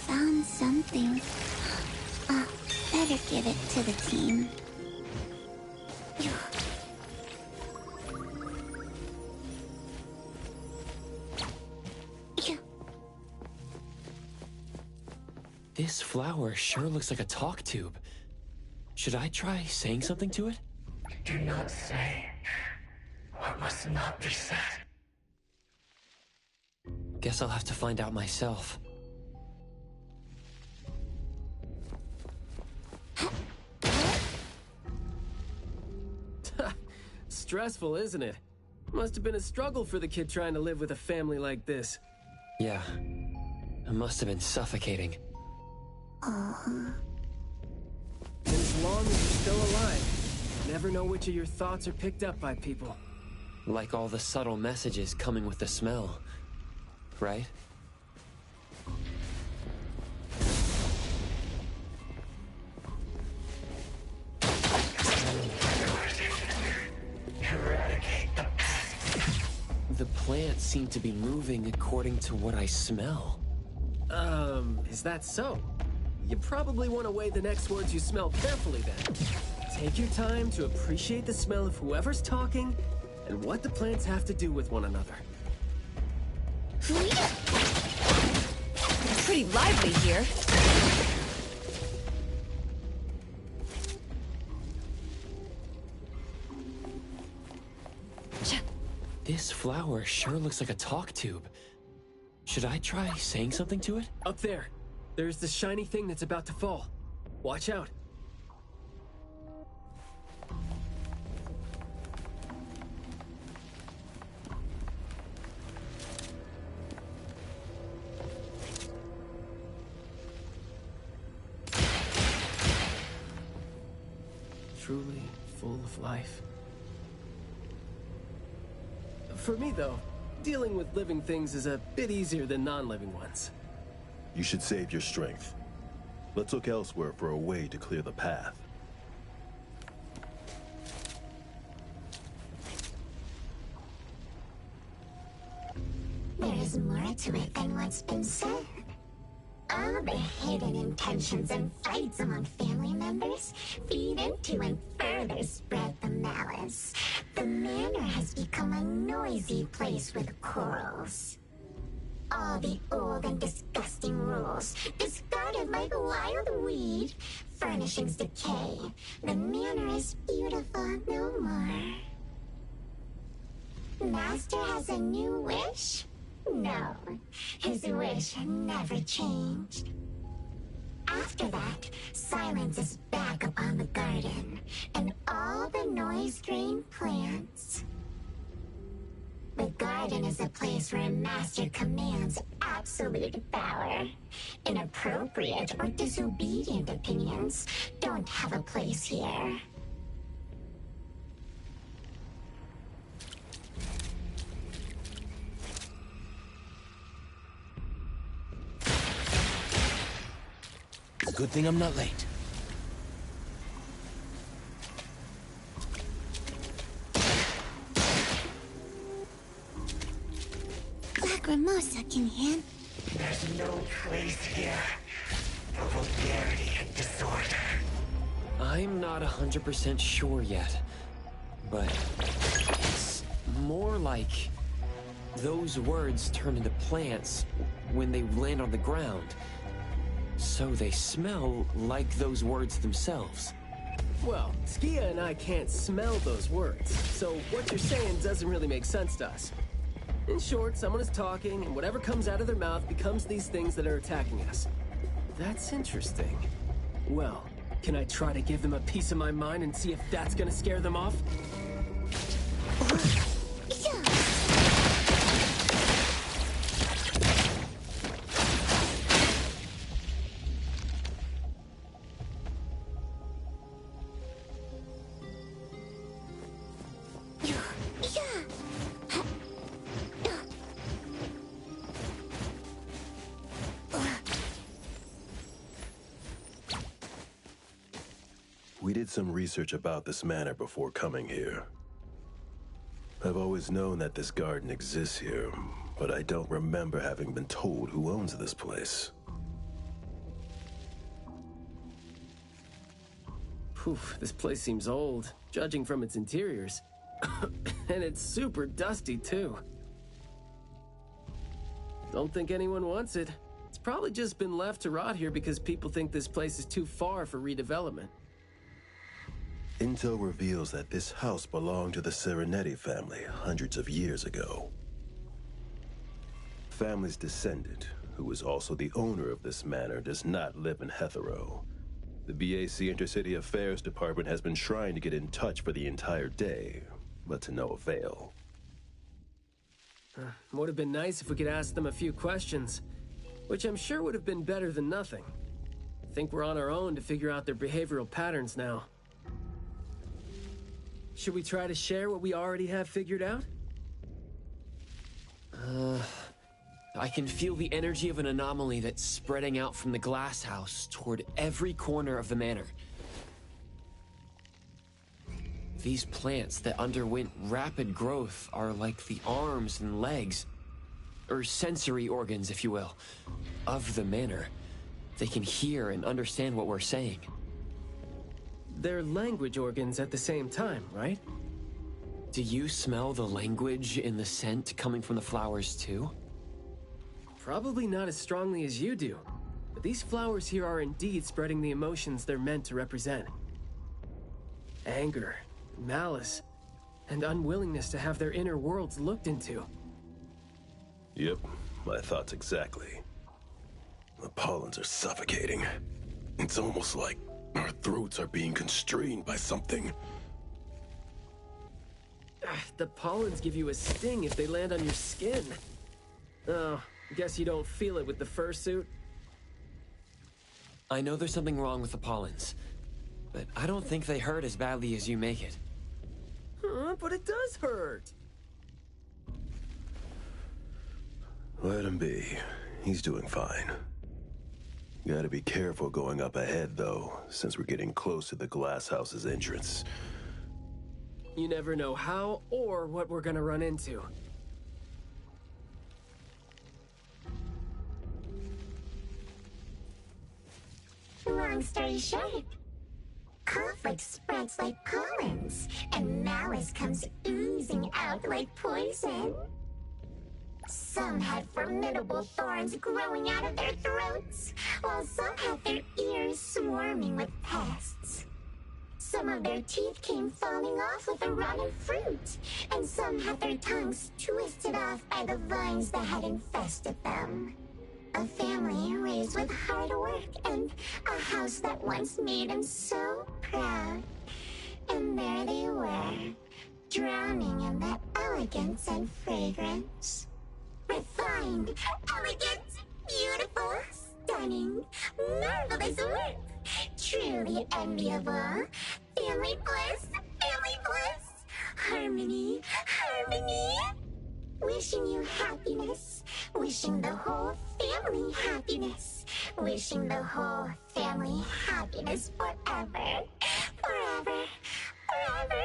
Found something. Better give it to the team. This flower sure looks like a talk tube. Should I try saying something to it? Do not say what must not be said. Guess I'll have to find out myself. Stressful, isn't it? Must have been a struggle for the kid trying to live with a family like this. Yeah. It must have been suffocating. And as long as you're still alive, never know which of your thoughts are picked up by people. Like all the subtle messages coming with the smell. Right? Eradicate the pest. The plants seem to be moving according to what I smell. Is that so? You probably want to weigh the next words you smell carefully then. Take your time to appreciate the smell of whoever's talking and what the plants have to do with one another. Pretty lively here. This flower sure looks like a talk tube. Should I try saying something to it? Up there. There's the shiny thing that's about to fall. Watch out. Truly full of life. For me, though, dealing with living things is a bit easier than non-living ones. You should save your strength. Let's look elsewhere for a way to clear the path. There is more to it than what's been said. All the hidden intentions and fights among family members feed into and further spread the malice. The manor has become a noisy place with quarrels. All the old and disgusting rules, discarded like wild weed. Furnishings decay. The manor is beautiful no more. Master has a new wish? No, his wish never changed. After that, silence is back upon the garden, and all the noise-drained plants. The garden is a place where Master commands absolute power. Inappropriate or disobedient opinions don't have a place here. It's a good thing I'm not late. Lacrimosa can hint. There's no place here for vulgarity and disorder. I'm not 100% sure yet, but it's more like those words turn into plants when they land on the ground. So they smell like those words themselves. Well, Skia and I can't smell those words, so what you're saying doesn't really make sense to us. In short, someone is talking, and whatever comes out of their mouth becomes these things that are attacking us. That's interesting. Well, can I try to give them a piece of my mind and see if that's gonna scare them off? We did some research about this manor before coming here. I've always known that this garden exists here, but I don't remember having been told who owns this place. Poof, this place seems old, judging from its interiors. And it's super dusty, too. Don't think anyone wants it. It's probably just been left to rot here because people think this place is too far for redevelopment. Intel reveals that this house belonged to the Serenetti family hundreds of years ago. Family's descendant, who is also the owner of this manor, does not live in Hethero. The BAC Intercity Affairs Department has been trying to get in touch for the entire day, but to no avail. Would have been nice if we could ask them a few questions, which I'm sure would have been better than nothing. I think we're on our own to figure out their behavioral patterns now. Should we try to share what we already have figured out? I can feel the energy of an anomaly that's spreading out from the glass house toward every corner of the manor. These plants that underwent rapid growth are like the arms and legs, or sensory organs, if you will, of the manor. They can hear and understand what we're saying. They're language organs at the same time, right? Do you smell the language in the scent coming from the flowers too? Probably not as strongly as you do, but these flowers here are indeed spreading the emotions they're meant to represent. Anger, malice, and unwillingness to have their inner worlds looked into. Yep, my thoughts exactly. The pollens are suffocating. It's almost like our throats are being constrained by something. The pollens give you a sting if they land on your skin. Oh, guess you don't feel it with the fursuit? I know there's something wrong with the pollens, but I don't think they hurt as badly as you make it. But it does hurt. Let him be. He's doing fine. Gotta be careful going up ahead, though, since we're getting close to the glass house's entrance. You never know how or what we're gonna run into. Long story short, conflict spreads like pollens, and malice comes oozing out like poison. Some had formidable thorns growing out of their throats, while some had their ears swarming with pests. Some of their teeth came falling off with the rotten fruit, and some had their tongues twisted off by the vines that had infested them. A family raised with hard work and a house that once made them so proud. And there they were, drowning in that elegance and fragrance. Refined, elegant, beautiful, stunning, marvelous work. Truly enviable. Family bliss, family bliss. Harmony, harmony. Wishing you happiness. Wishing the whole family happiness. Wishing the whole family happiness forever. Forever. Forever.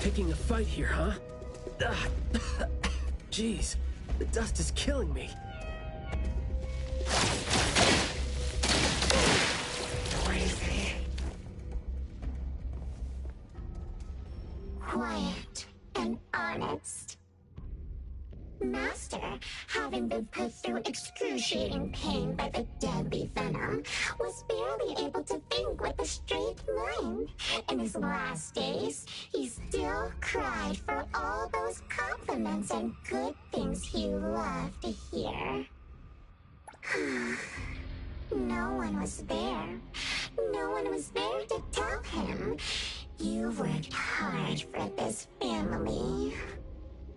picking a fight here, huh? Jeez, the dust is killing me. Quiet and honest. Master, having been put through excruciating pain by the deadly venom, was barely able to think with a straight mind. In his last days, he still cried for all those compliments and good things he loved to hear. No one was there. No one was there to tell him. You worked hard for this family.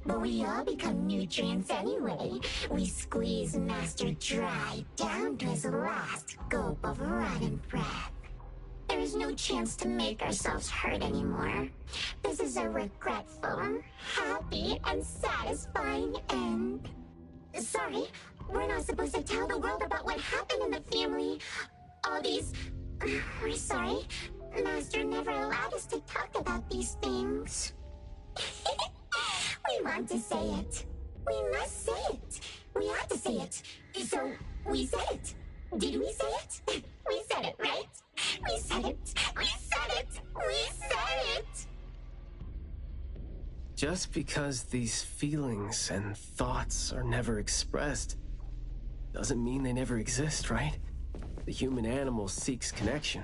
But we all become nutrients anyway. We squeeze Master dry down to his last gulp of rotten breath. There is no chance to make ourselves hurt anymore. This is a regretful, happy, and satisfying end. Sorry, we're not supposed to tell the world about what happened in the family. All these... We're sorry. Master never allowed us to talk about these things. We want to say it. We must say it. We have to say it. So, we said it. Did we say it? We said it, right? We said it. We said it. We said it. Just because these feelings and thoughts are never expressed doesn't mean they never exist, right? The human animal seeks connection.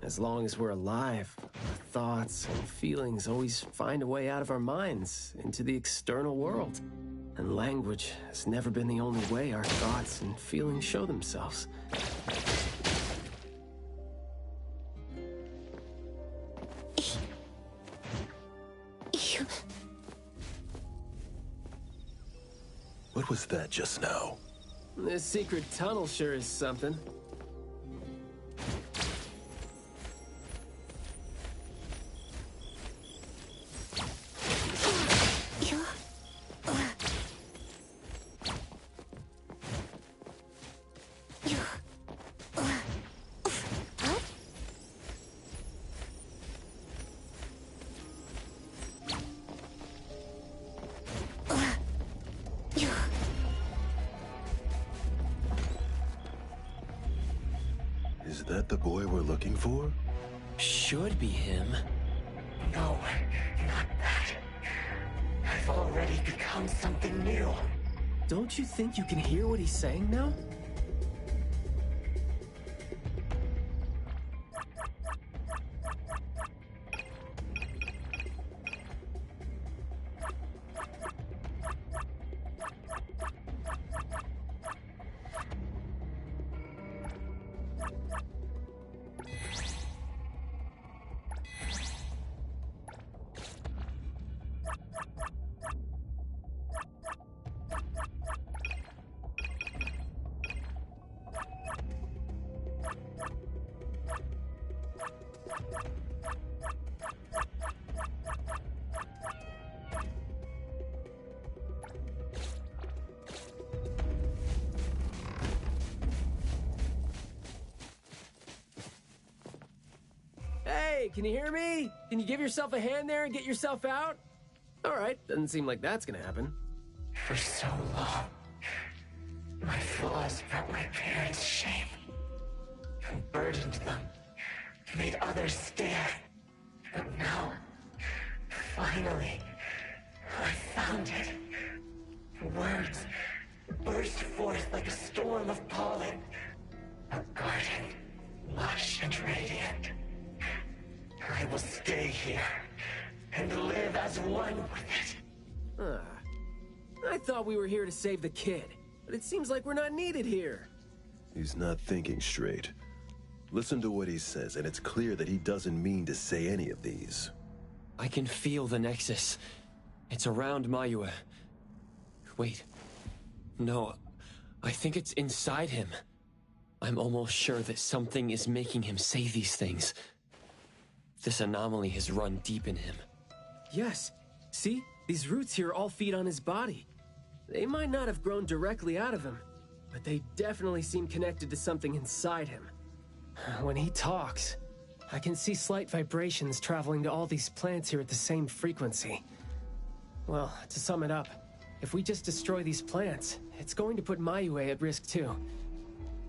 As long as we're alive, our thoughts and feelings always find a way out of our minds into the external world. And language has never been the only way our thoughts and feelings show themselves. What was that just now? This secret tunnel sure is something. Is that the boy we're looking for? Should be him. No, not that. I've already become something new. Don't you think you can hear what he's saying now? Hey, can you hear me? Can you give yourself a hand there and get yourself out? All right, doesn't seem like that's gonna happen. For so long, my flaws brought my parents shame and burdened them, made others stare. But now, finally, I found it. Words burst forth like a storm of pollen. A garden, lush and radiant. I will stay here and live as one with it. I thought we were here to save the kid, but it seems like we're not needed here. He's not thinking straight. Listen to what he says, and it's clear that he doesn't mean to say any of these. I can feel the Nexus. It's around Mayua. Wait. No, I think it's inside him. I'm almost sure that something is making him say these things. This anomaly has run deep in him. Yes. See? These roots here all feed on his body. They might not have grown directly out of him, but they definitely seem connected to something inside him. When he talks, I can see slight vibrations traveling to all these plants here at the same frequency. Well, to sum it up, if we just destroy these plants, it's going to put Mayue at risk too.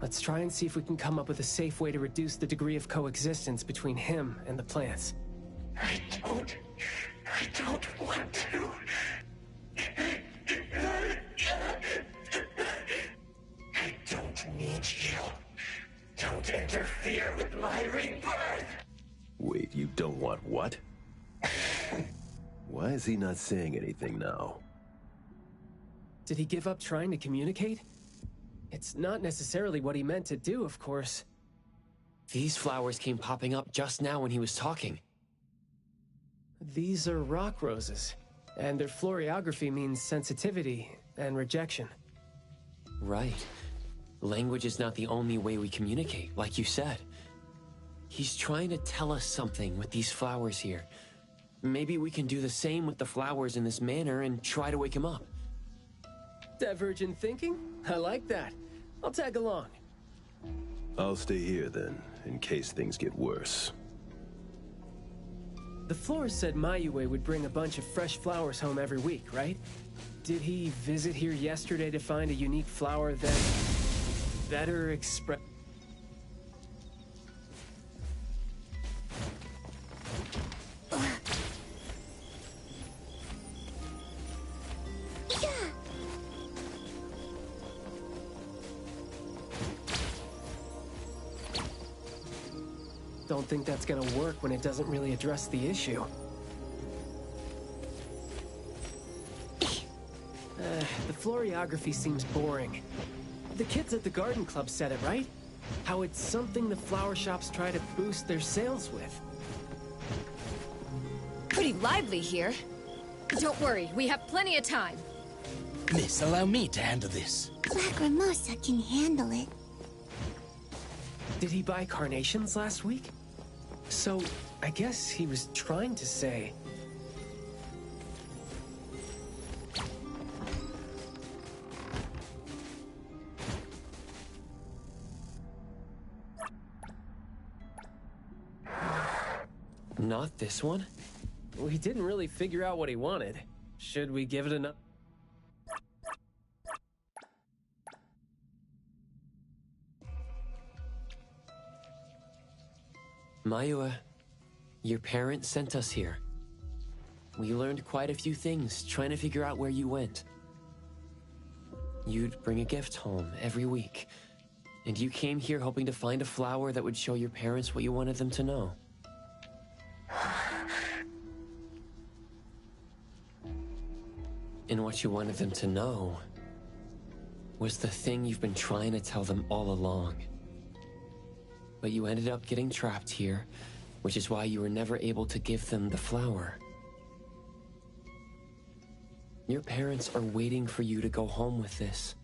Let's try and see if we can come up with a safe way to reduce the degree of coexistence between him and the plants. I don't want to. I don't need you. Don't interfere with my rebirth. Wait, you don't want what? Why is he not saying anything now? Did he give up trying to communicate? It's not necessarily what he meant to do, of course. These flowers came popping up just now when he was talking. These are rock roses, and their florography means sensitivity and rejection. Right. Language is not the only way we communicate, like you said. He's trying to tell us something with these flowers here. Maybe we can do the same with the flowers in this manner and try to wake him up. Divergent thinking? I like that. I'll tag along. I'll stay here then, in case things get worse. The florist said Mayue would bring a bunch of fresh flowers home every week, right? Did he visit here yesterday to find a unique flower that better express... Don't think that's gonna work when it doesn't really address the issue. The florography seems boring. The kids at the garden club said it, right? How it's something the flower shops try to boost their sales with. Pretty lively here. Don't worry, we have plenty of time. Miss, allow me to handle this. Lacrimosa can handle it. Did he buy carnations last week? So, I guess he was trying to say... Not this one? We didn't really figure out what he wanted. Should we give it another... Mayue, your parents sent us here. We learned quite a few things trying to figure out where you went. You'd bring a gift home every week, and you came here hoping to find a flower that would show your parents what you wanted them to know. And what you wanted them to know was the thing you've been trying to tell them all along. But you ended up getting trapped here, which is why you were never able to give them the flower. Your parents are waiting for you to go home with this.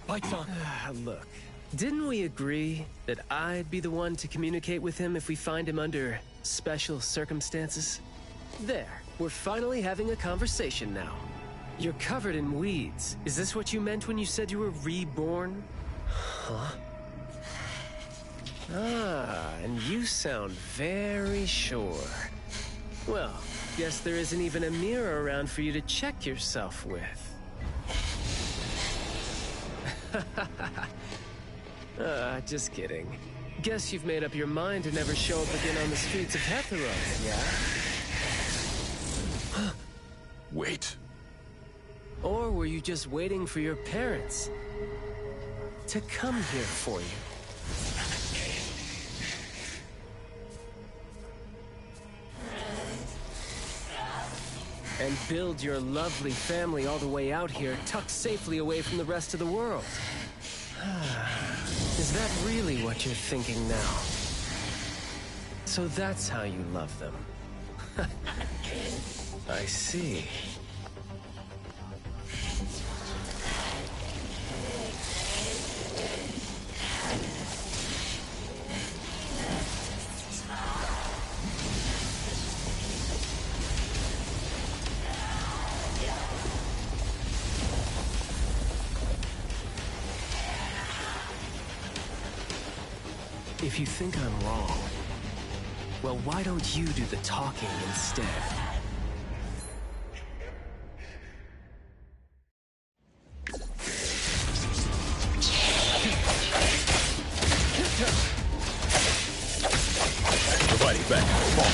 Baiceng. Look, didn't we agree that I'd be the one to communicate with him if we find him under special circumstances? There, we're finally having a conversation now. You're covered in weeds. Is this what you meant when you said you were reborn? Huh? Ah, and you sound very sure. Well, guess there isn't even a mirror around for you to check yourself with. Just kidding. Guess you've made up your mind to never show up again on the streets of Hetheros, yeah? Wait. Or were you just waiting for your parents to come here for you? And build your lovely family all the way out here, tucked safely away from the rest of the world. Is that really what you're thinking now? So that's how you love them. I see. If you think I'm wrong, well, why don't you do the talking instead? Providing back. Fall.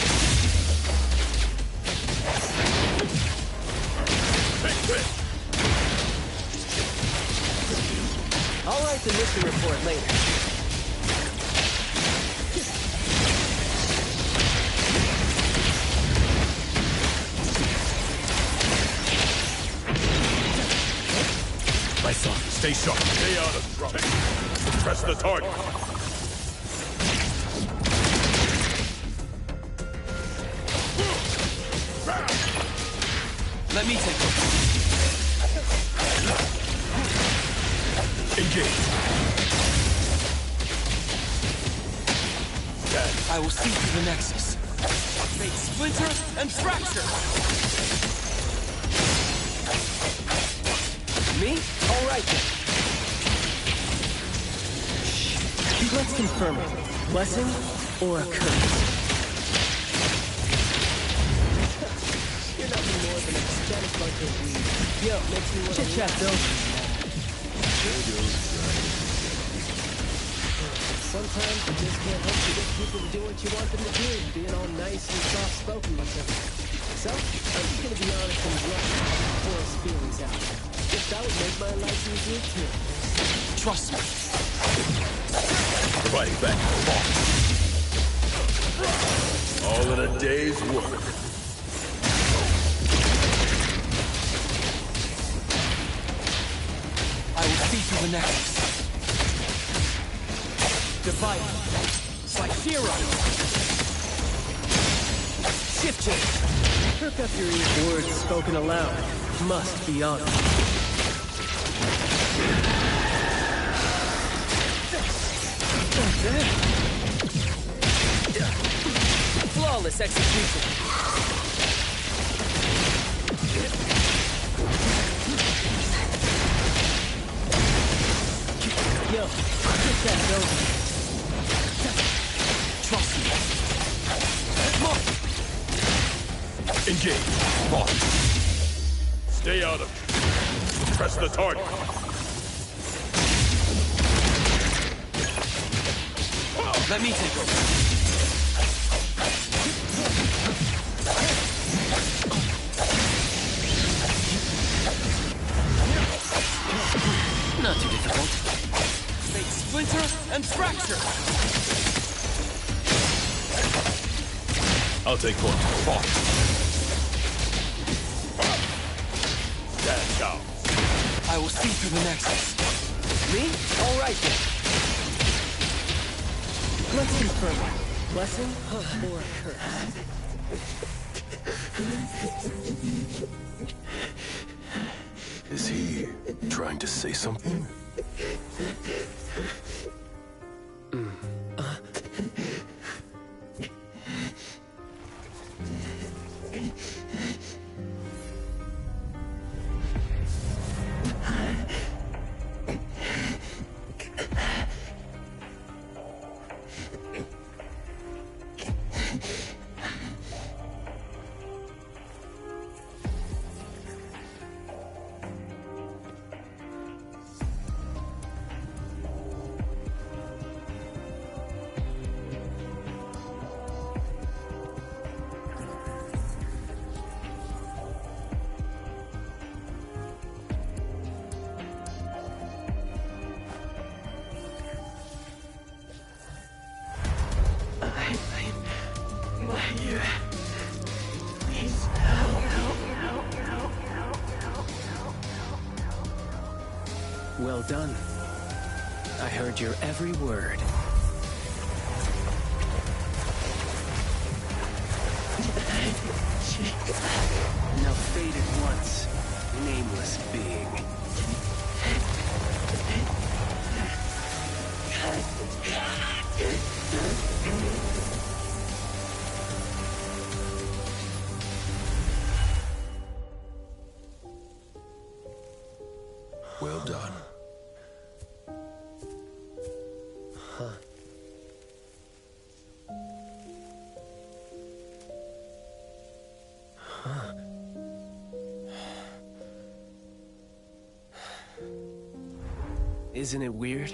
I'll write the mission report later. Baiceng, stay sharp. Stay out of trouble. Press the target. Let me take it. Engage. I will see through the Nexus. Make splinter and fracture! Me? All right then. Let's confirm it. Blessing or a curse? You're nothing more than a pathetic bunch of weeds. Yo, makes me want to chit-chat, Bill. Sometimes you just can't hope to get people to do what you want them to do, being all nice and soft-spoken with them. So, I'm just gonna be honest and blunt and pour his feelings out. Guess that would make my life easier too. Trust me. Providing back. All in a day's work. I will see through the Nexus. Divide. Like zero. Shift change. Perk up your ears. Words spoken aloud must be honored. Flawless execution. Yo, get that over. Trust me. More. Engage. Fall. Stay out of it. Press the target. Let me take over. Not too difficult. Make splinter and fracture. I'll take point. Fall. Stand down. I will see through the Nexus. Me? All right then. Let's confirm it. Blessing or a curse? Is he trying to say something? Well done. I heard your every word. Now faded once, nameless being. Well done. Huh. Isn't it weird?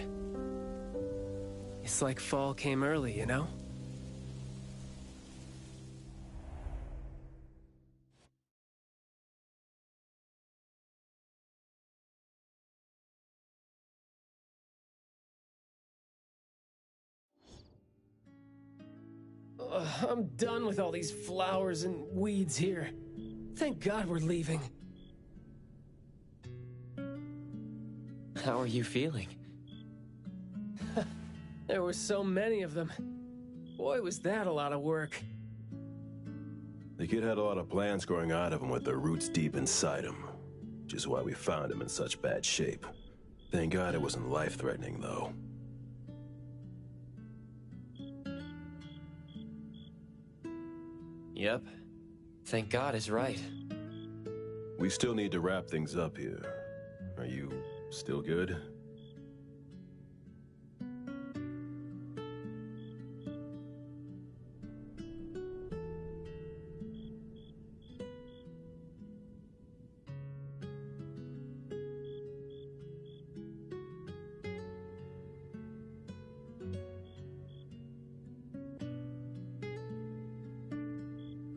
It's like fall came early, you know? I'm done with all these flowers and weeds here. Thank God we're leaving. How are you feeling? There were so many of them. Boy, was that a lot of work. The kid had a lot of plants growing out of him with their roots deep inside him, which is why we found him in such bad shape. Thank God it wasn't life-threatening, though. Yep. Thank God is right. We still need to wrap things up here. Are you still good?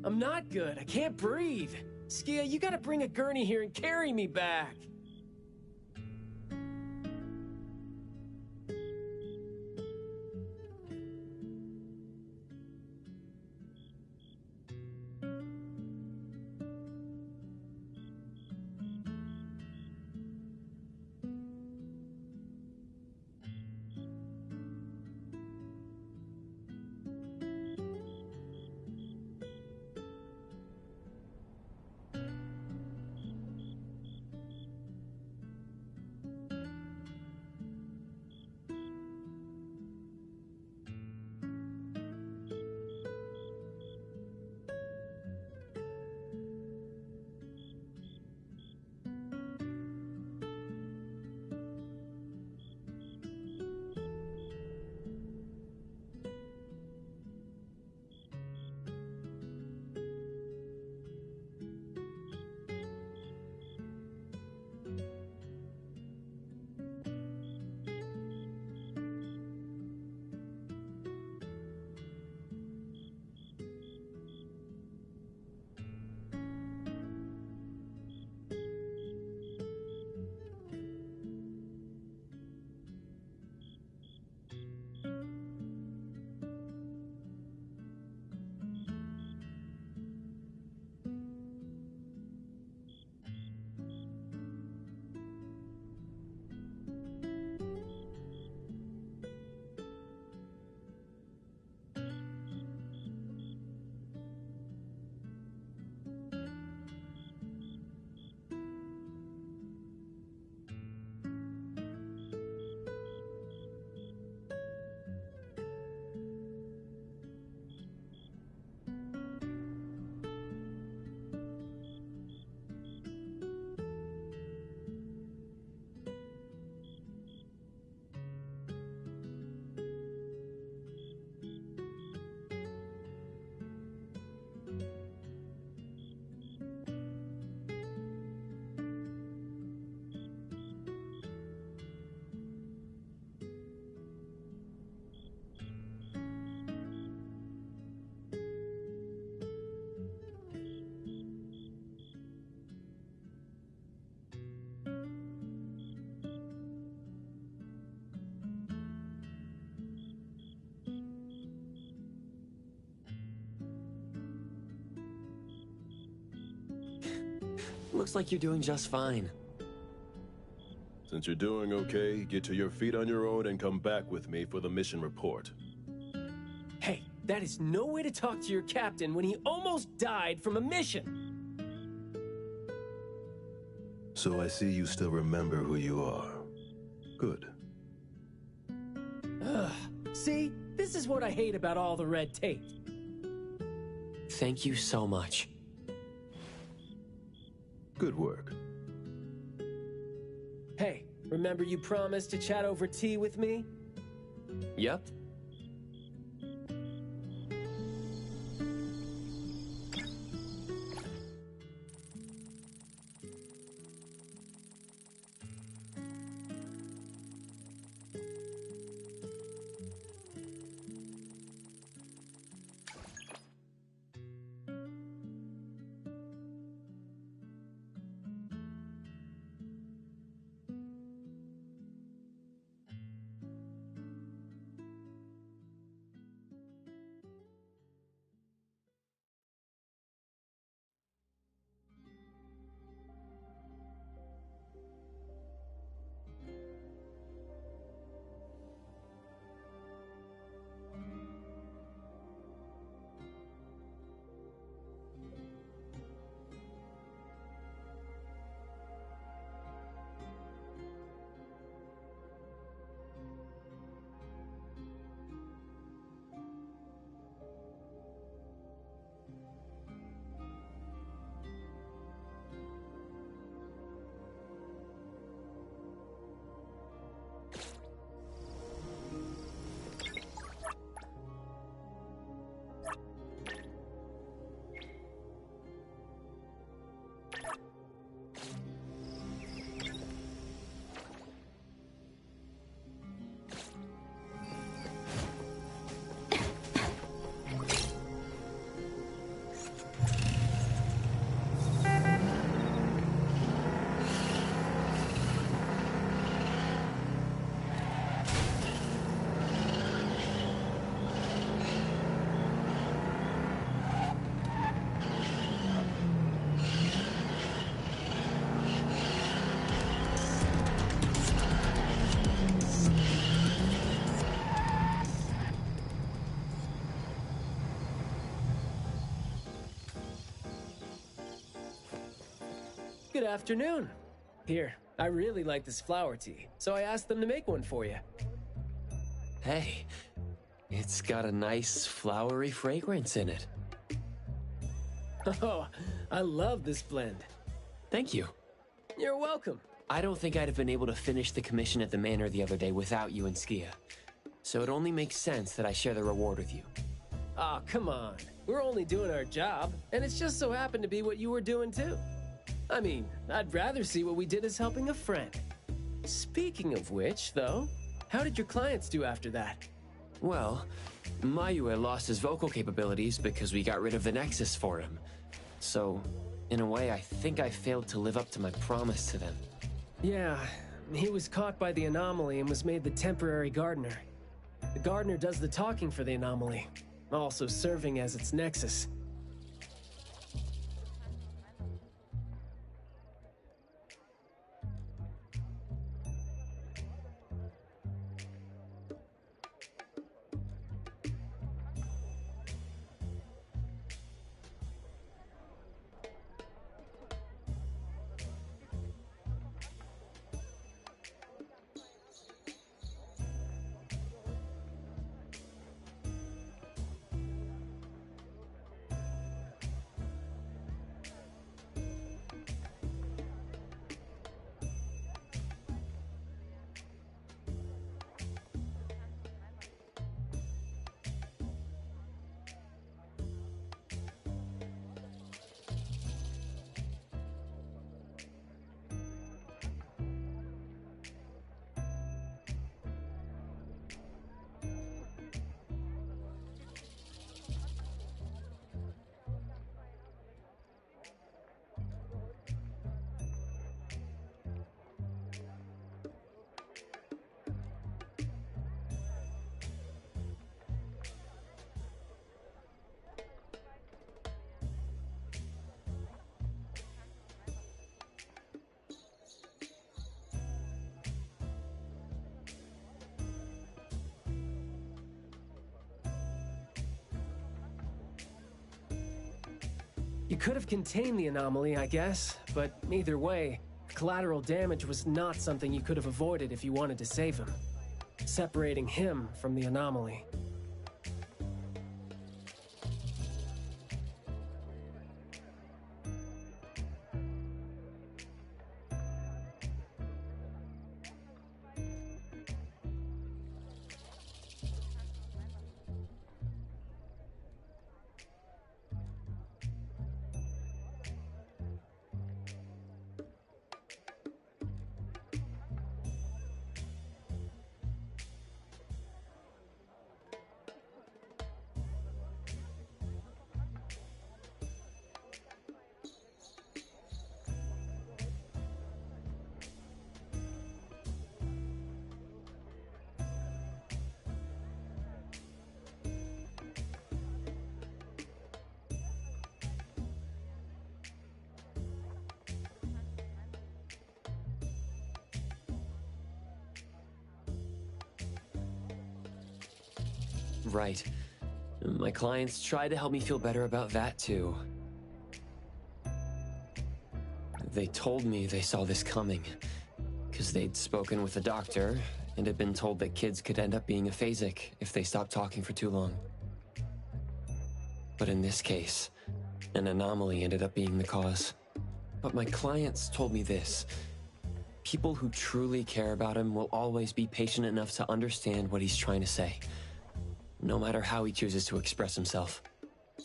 I'm not good. I can't breathe. Skia, you gotta bring a gurney here and carry me back. Looks like you're doing just fine. Since you're doing okay, get to your feet on your own and come back with me for the mission report. Hey, that is no way to talk to your captain when he almost died from a mission. So I see you still remember who you are. Good. Ugh. See? This is what I hate about all the red tape. Thank you so much. Good work. Hey, remember you promised to chat over tea with me? Yep. Good afternoon. Here, I really like this flower tea, so I asked them to make one for you. Hey, it's got a nice flowery fragrance in it. Oh, I love this blend. Thank you. You're welcome. I don't think I'd have been able to finish the commission at the manor the other day without you and Skia. So it only makes sense that I share the reward with you. Aw, come on. We're only doing our job, and it's just so happened to be what you were doing too. I mean, I'd rather see what we did as helping a friend. Speaking of which, though, how did your clients do after that? Well, Mayue lost his vocal capabilities because we got rid of the Nexus for him. So, in a way, I think I failed to live up to my promise to them. Yeah, he was caught by the anomaly and was made the temporary gardener. The gardener does the talking for the anomaly, also serving as its nexus. You could have contained the anomaly, I guess, but either way, collateral damage was not something you could have avoided if you wanted to save him. Separating him from the anomaly. Right. My clients tried to help me feel better about that, too. They told me they saw this coming, because they'd spoken with the doctor and had been told that kids could end up being aphasic if they stopped talking for too long. But in this case, an anomaly ended up being the cause. But my clients told me this. People who truly care about him will always be patient enough to understand what he's trying to say, no matter how he chooses to express himself.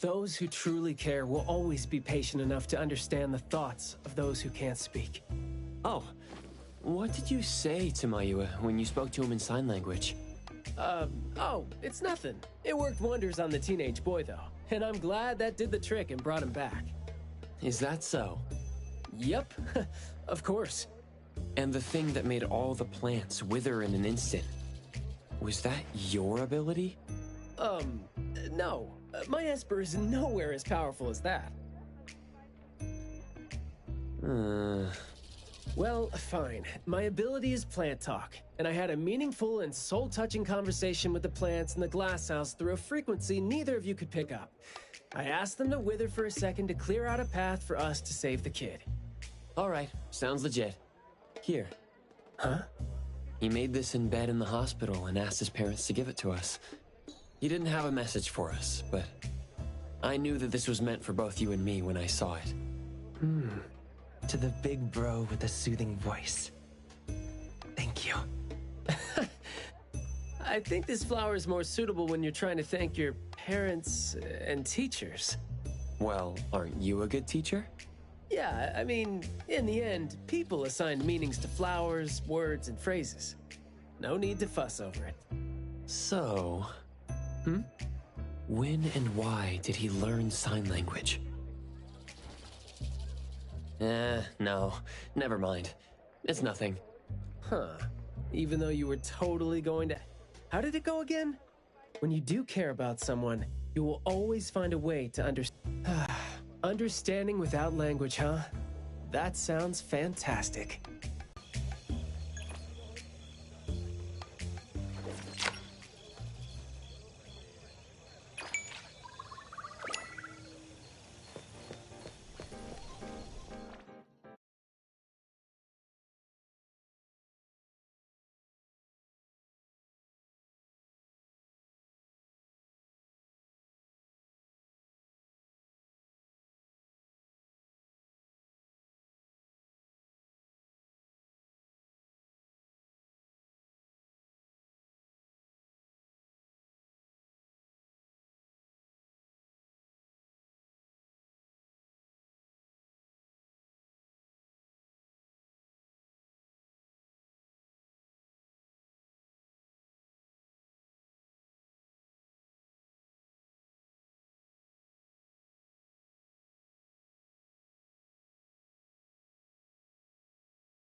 Those who truly care will always be patient enough to understand the thoughts of those who can't speak. Oh, what did you say to Mayue when you spoke to him in sign language? Oh, it's nothing. It worked wonders on the teenage boy, though, and I'm glad that did the trick and brought him back. Is that so? Yep, of course. And the thing that made all the plants wither in an instant, was that your ability? No. My Esper is nowhere as powerful as that. Well, fine. My ability is plant talk, and I had a meaningful and soul-touching conversation with the plants in the glass house through a frequency neither of you could pick up. I asked them to wither for a second to clear out a path for us to save the kid. Alright, sounds legit. Here. Huh? He made this in bed in the hospital and asked his parents to give it to us. He didn't have a message for us, but I knew that this was meant for both you and me when I saw it. To the big bro with the soothing voice. Thank you. I think this flower is more suitable when you're trying to thank your parents and teachers. Well, aren't you a good teacher? Yeah, I mean, in the end, people assigned meanings to flowers, words, and phrases. No need to fuss over it. So... When and why did he learn sign language? No. Never mind. It's nothing. Huh. Even though you were totally going to... How did it go again? When you do care about someone, you will always find a way to understand. Understanding without language, huh? That sounds fantastic.